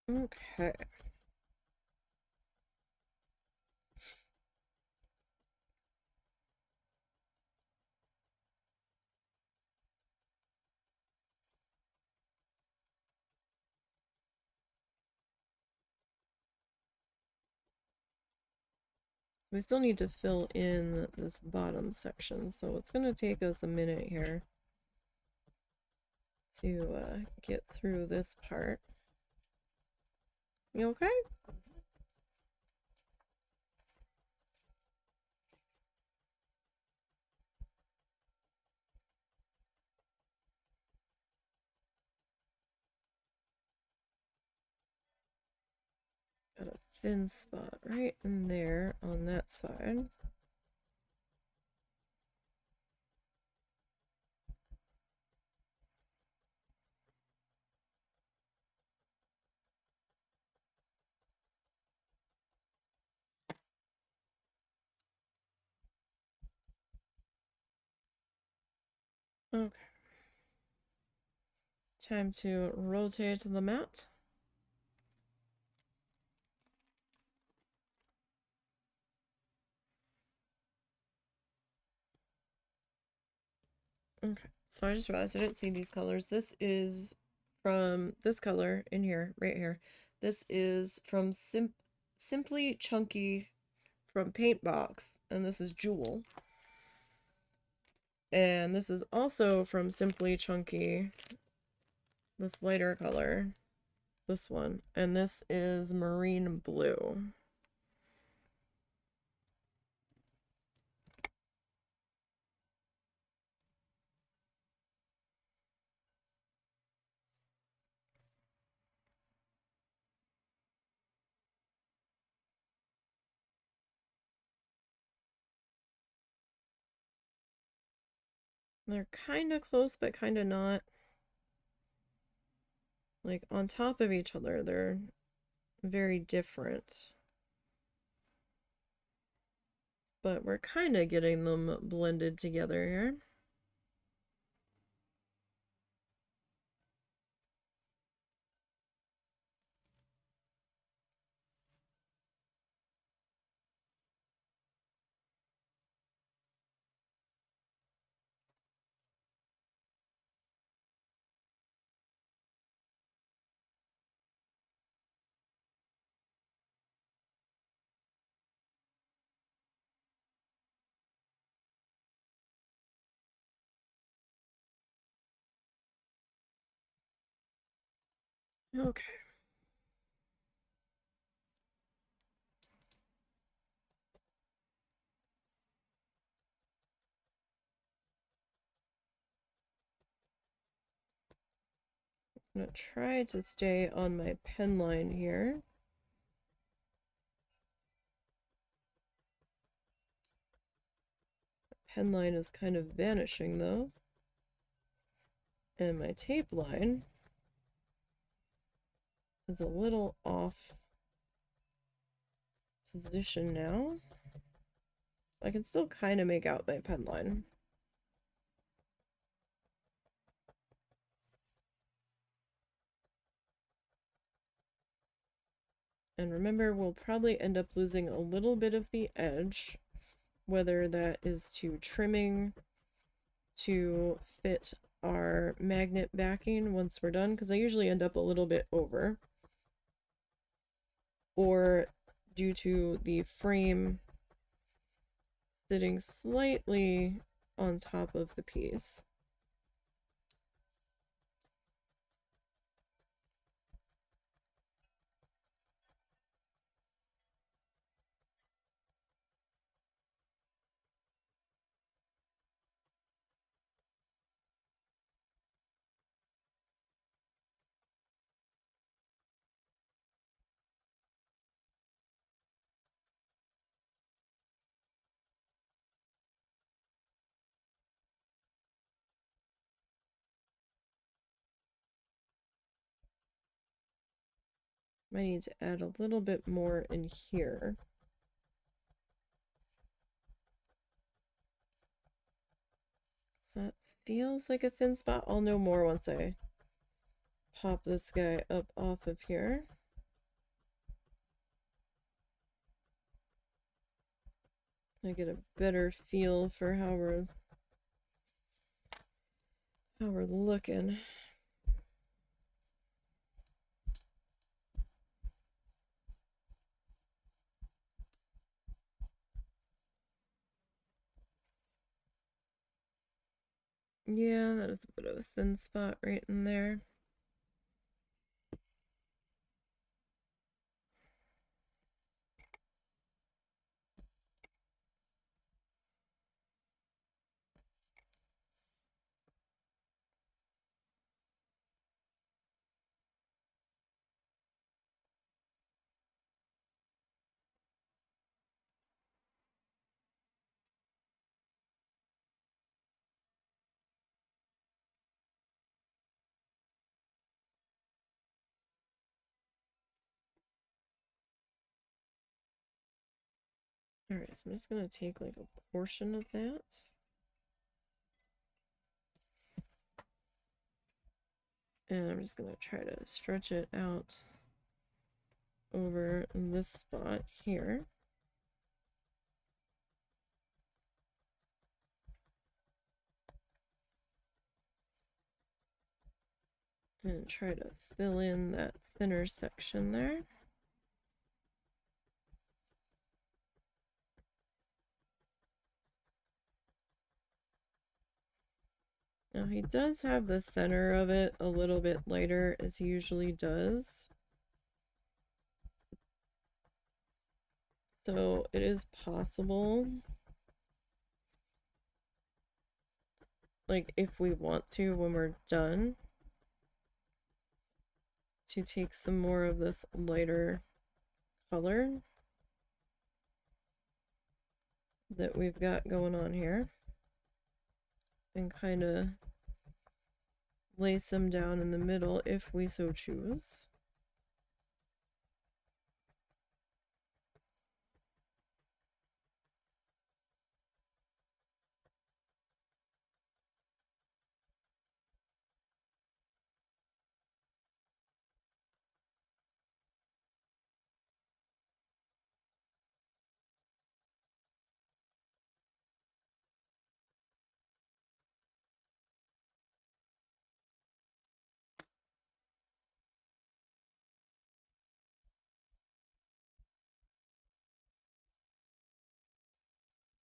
Okay. We still need to fill in this bottom section, so it's going to take us a minute here to get through this part. You okay? Got a thin spot right in there on that side. Okay. Time to rotate the mat. Okay, so I just realized I didn't see these colors. This is from this color in here, right here. This is from Simply Chunky from Paintbox, and this is Jewel. And this is also from Simply Chunky, this lighter color, this one. And this is Marine Blue. They're kind of close, but kind of not. Like, on top of each other, they're very different. But we're kind of getting them blended together here. Okay. I'm gonna try to stay on my pen line here. Pen line is kind of vanishing though. And my tape line is a little off position now. I can still kind of make out my pen line. And remember, we'll probably end up losing a little bit of the edge, whether that is to trimming to fit our magnet backing once we're done, because I usually end up a little bit over, or due to the frame sitting slightly on top of the piece. Might need to add a little bit more in here. So that feels like a thin spot. I'll know more once I pop this guy up off of here. I get a better feel for how we're looking. Yeah, that is a bit of a thin spot right in there. Alright, so I'm just gonna take like a portion of that. And I'm just gonna try to stretch it out over this spot here. And try to fill in that thinner section there. Now he does have the center of it a little bit lighter, as he usually does. So it is possible, like if we want to, when we're done, to take some more of this lighter color that we've got going on here and kind of lay some down in the middle if we so choose.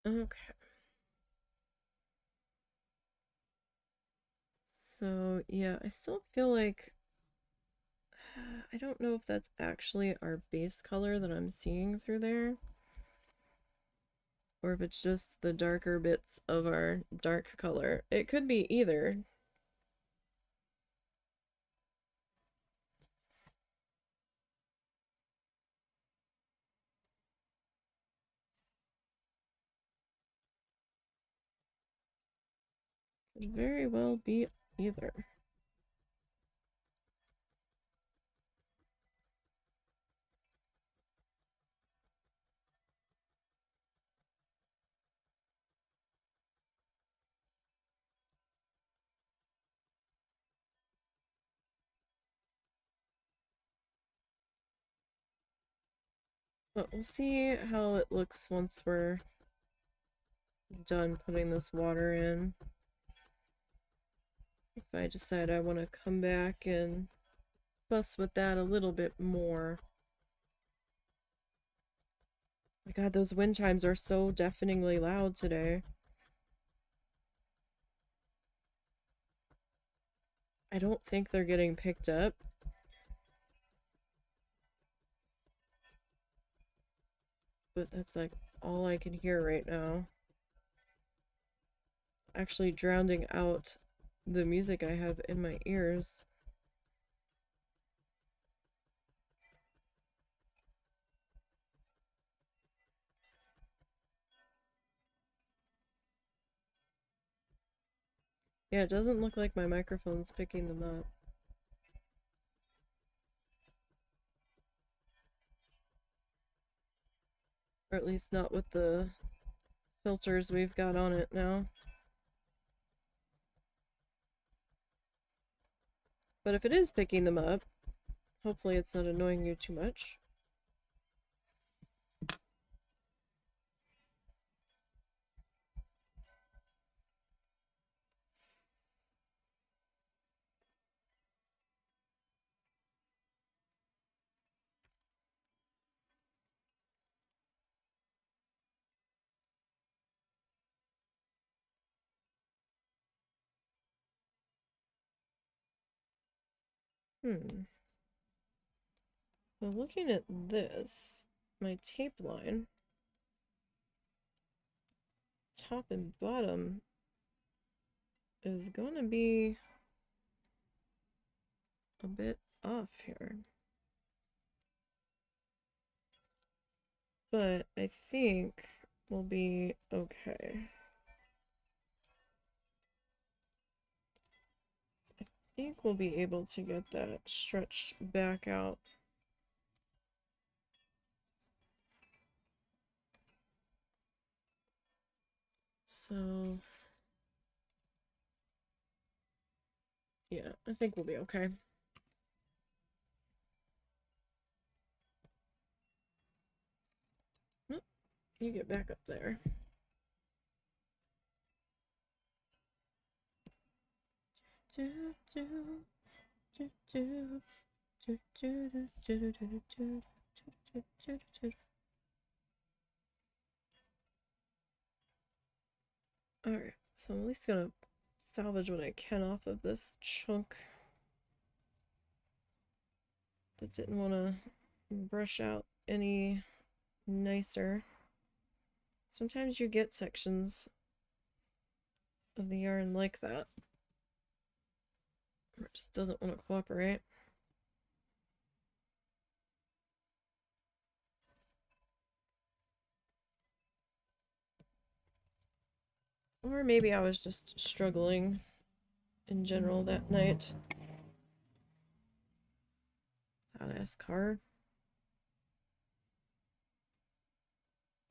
Okay. So yeah, I still feel like I don't know if that's actually our base color that I'm seeing through there, or if it's just the darker bits of our dark color. It could be either. Could very well be either. But we'll see how it looks once we're done putting this water in. If I decide I want to come back and fuss with that a little bit more. My God, those wind chimes are so deafeningly loud today. I don't think they're getting picked up. But that's like all I can hear right now. Actually drowning out the music I have in my ears. Yeah, it doesn't look like my microphone's picking them up. Or at least not with the filters we've got on it now. But if it is picking them up, hopefully it's not annoying you too much. So looking at this, my tape line, top and bottom, is going to be a bit off here. But I think we'll be okay. I think we'll be able to get that stretched back out. So, yeah, I think we'll be okay. Oh, you get back up there. Alright, so I'm at least gonna salvage what I can off of this chunk that didn't want to brush out any nicer. Sometimes you get sections of the yarn like that, or it just doesn't want to cooperate. Or maybe I was just struggling in general that night. Badass car.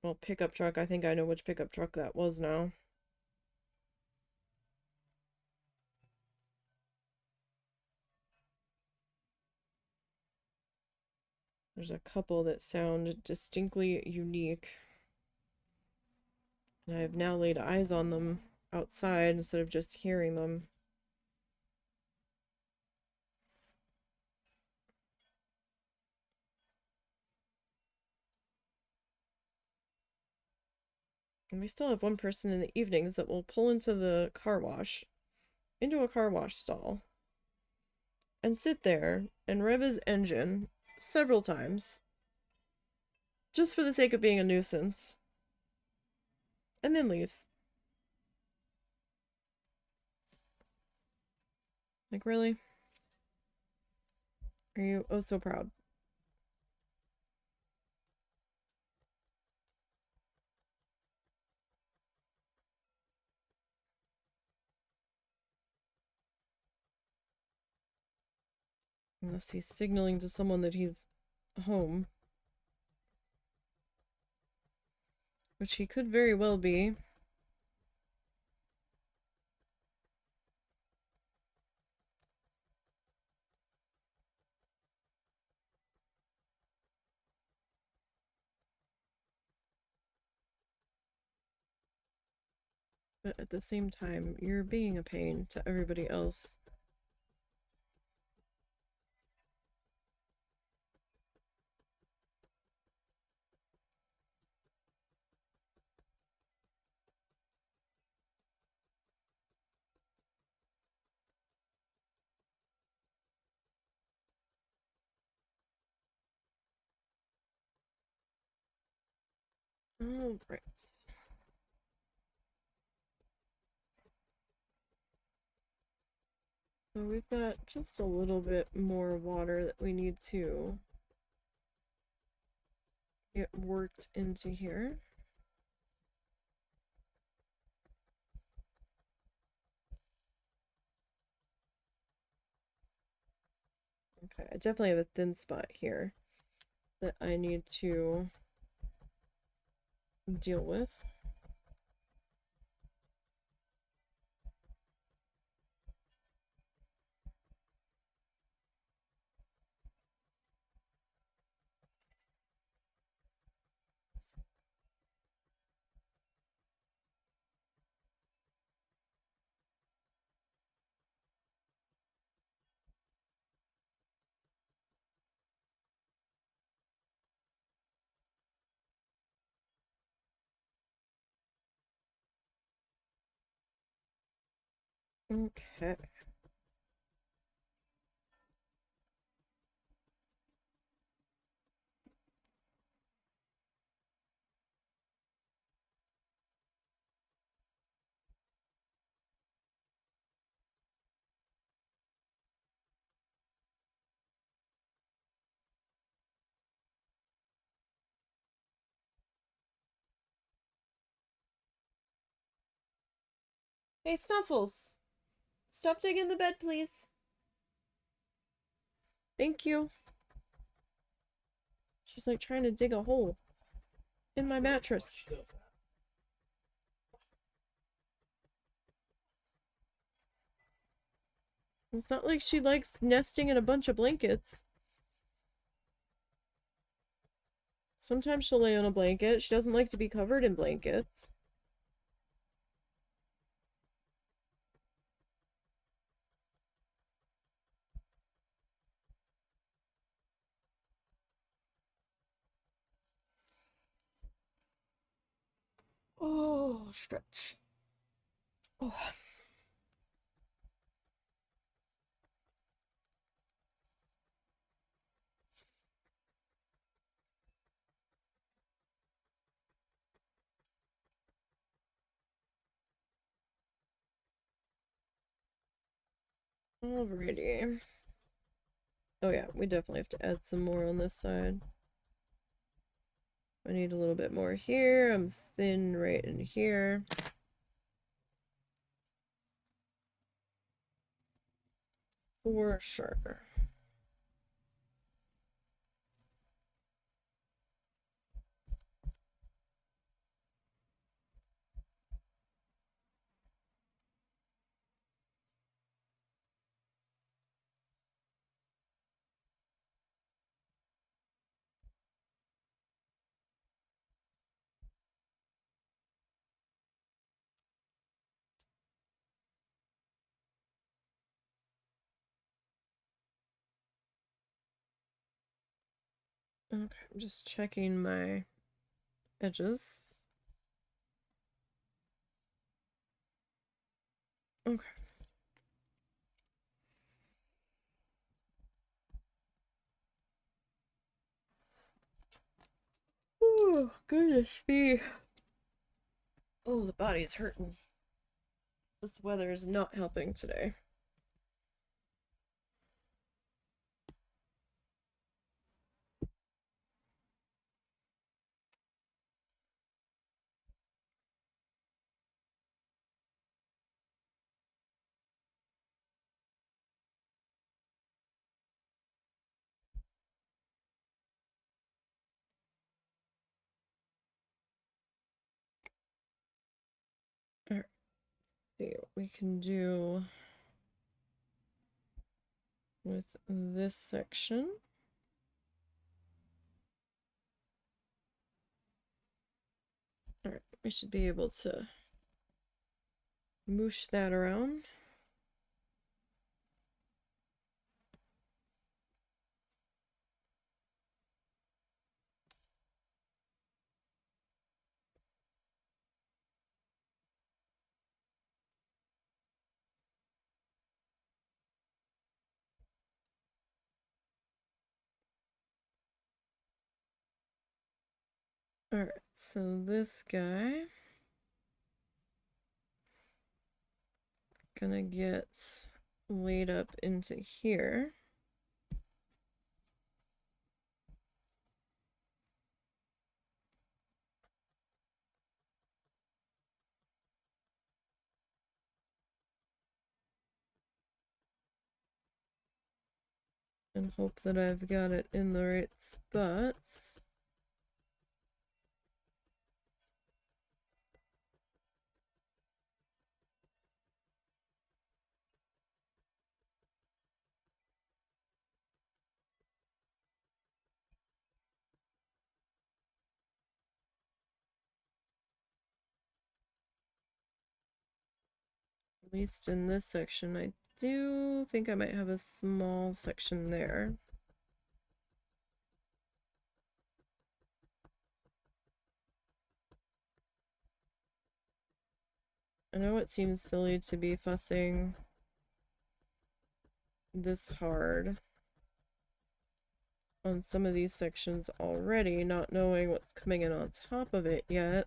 Well, pickup truck. I think I know which pickup truck that was now. There's a couple that sound distinctly unique. And I've now laid eyes on them outside instead of just hearing them. And we still have one person in the evenings that will pull into a car wash stall, and sit there and rev his engine several times just for the sake of being a nuisance, and then leaves. Like, really? Are you oh so proud? Unless he's signaling to someone that he's home. Which he could very well be. But at the same time, you're being a pain to everybody else. All right. So we've got just a little bit more water that we need to get worked into here. Okay, I definitely have a thin spot here that I need to deal with. Okay. Hey, Snuffles! Stop digging the bed, please. Thank you. She's like trying to dig a hole in my mattress. It's not like she likes nesting in a bunch of blankets. Sometimes she'll lay on a blanket. She doesn't like to be covered in blankets. Oh, stretch. Oh. Alrighty. Oh yeah, we definitely have to add some more on this side. I need a little bit more here. I'm thin right in here. For sure. Okay, I'm just checking my edges. Okay. Oh, goodness me. Oh, the body is hurting. This weather is not helping today. Alright, see what we can do with this section. Alright, we should be able to moosh that around. Alright, so this guy gonna get laid up into here. And hope that I've got it in the right spots. At least in this section, I do think I might have a small section there. I know it seems silly to be fussing this hard on some of these sections already, not knowing what's coming in on top of it yet.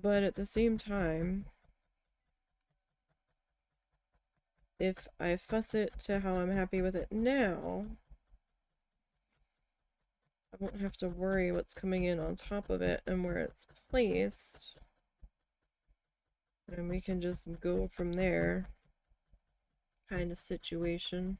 But at the same time, if I fuss it to how I'm happy with it now, I won't have to worry what's coming in on top of it and where it's placed. And we can just go from there, kind of situation.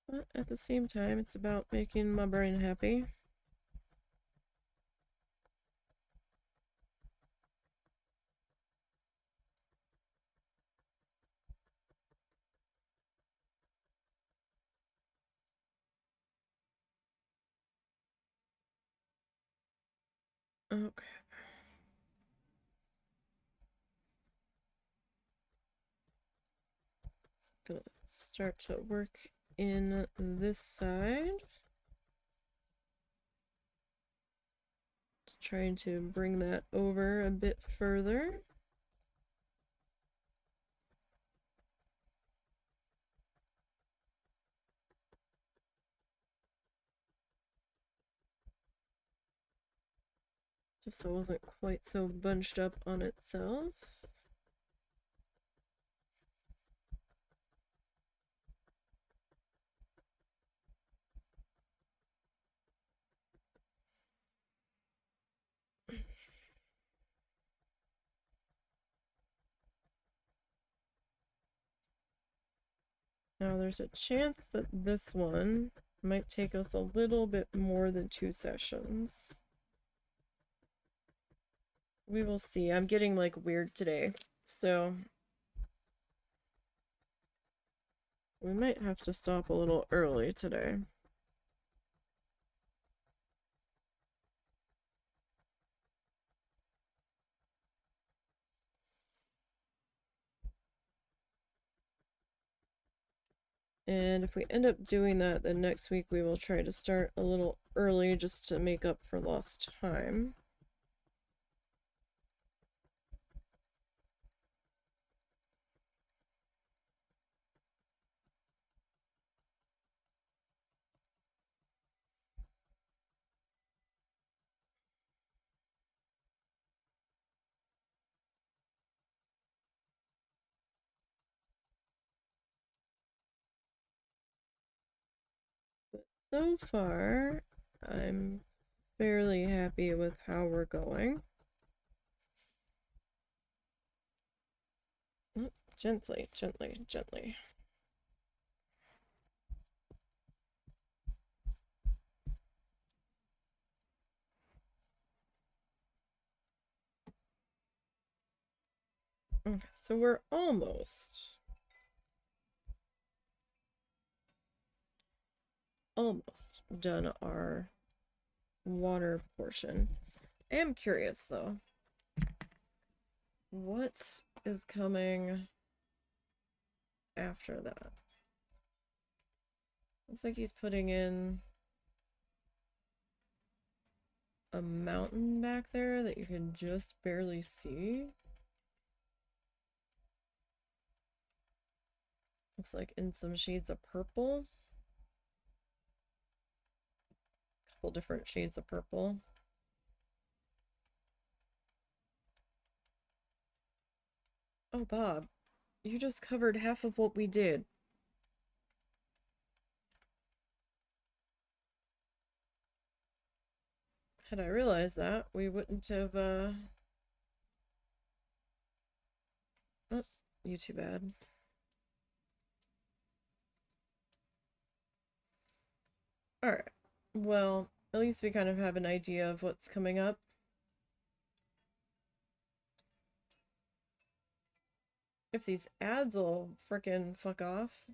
But at the same time, it's about making my brain happy. Okay. So I'm gonna start to work in this side. Trying to bring that over a bit further. Just so it wasn't quite so bunched up on itself. Now there's a chance that this one might take us a little bit more than 2 sessions. We will see. I'm getting like weird today, so we might have to stop a little early today. And if we end up doing that, then next week we will try to start a little early just to make up for lost time. But so far, I'm fairly happy with how we're going. Oh, gently, gently, gently. Okay, so we're almost done our water portion. I am curious though. What is coming after that? Looks like he's putting in a mountain back there that you can just barely see. Looks like in some shades of purple. A couple different shades of purple. Oh, Bob, you just covered half of what we did. Had I realized that, we wouldn't have, oh, you too bad. Alright, well, at least we kind of have an idea of what's coming up. If these ads will frickin' fuck off.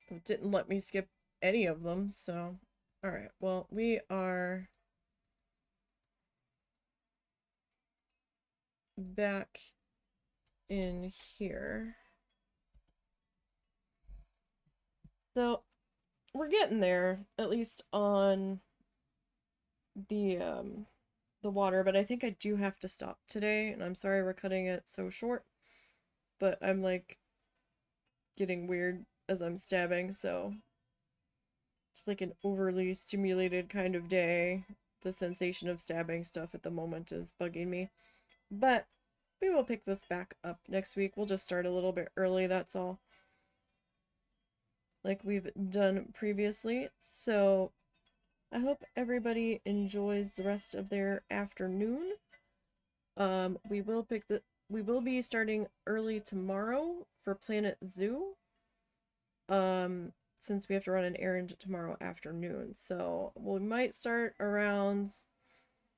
It didn't let me skip any of them, so... Alright, well, we are... back in here. So, we're getting there, at least on the water, but I think I do have to stop today, and I'm sorry we're cutting it so short, but I'm like getting weird as I'm stabbing, so just like an overly stimulated kind of day. the sensation of stabbing stuff at the moment is bugging me. But we will pick this back up next week. We'll just start a little bit early, that's all. Like we've done previously. So I hope everybody enjoys the rest of their afternoon. We will be starting early tomorrow for Planet Zoo. Since we have to run an errand tomorrow afternoon. So we might start around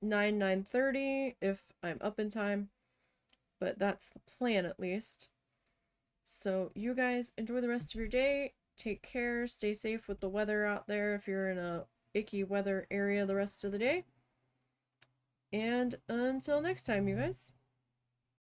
9:30 if I'm up in time. But that's the plan at least. So you guys enjoy the rest of your day. Take care. Stay safe with the weather out there if you're in a icky weather area the rest of the day. And until next time, you guys.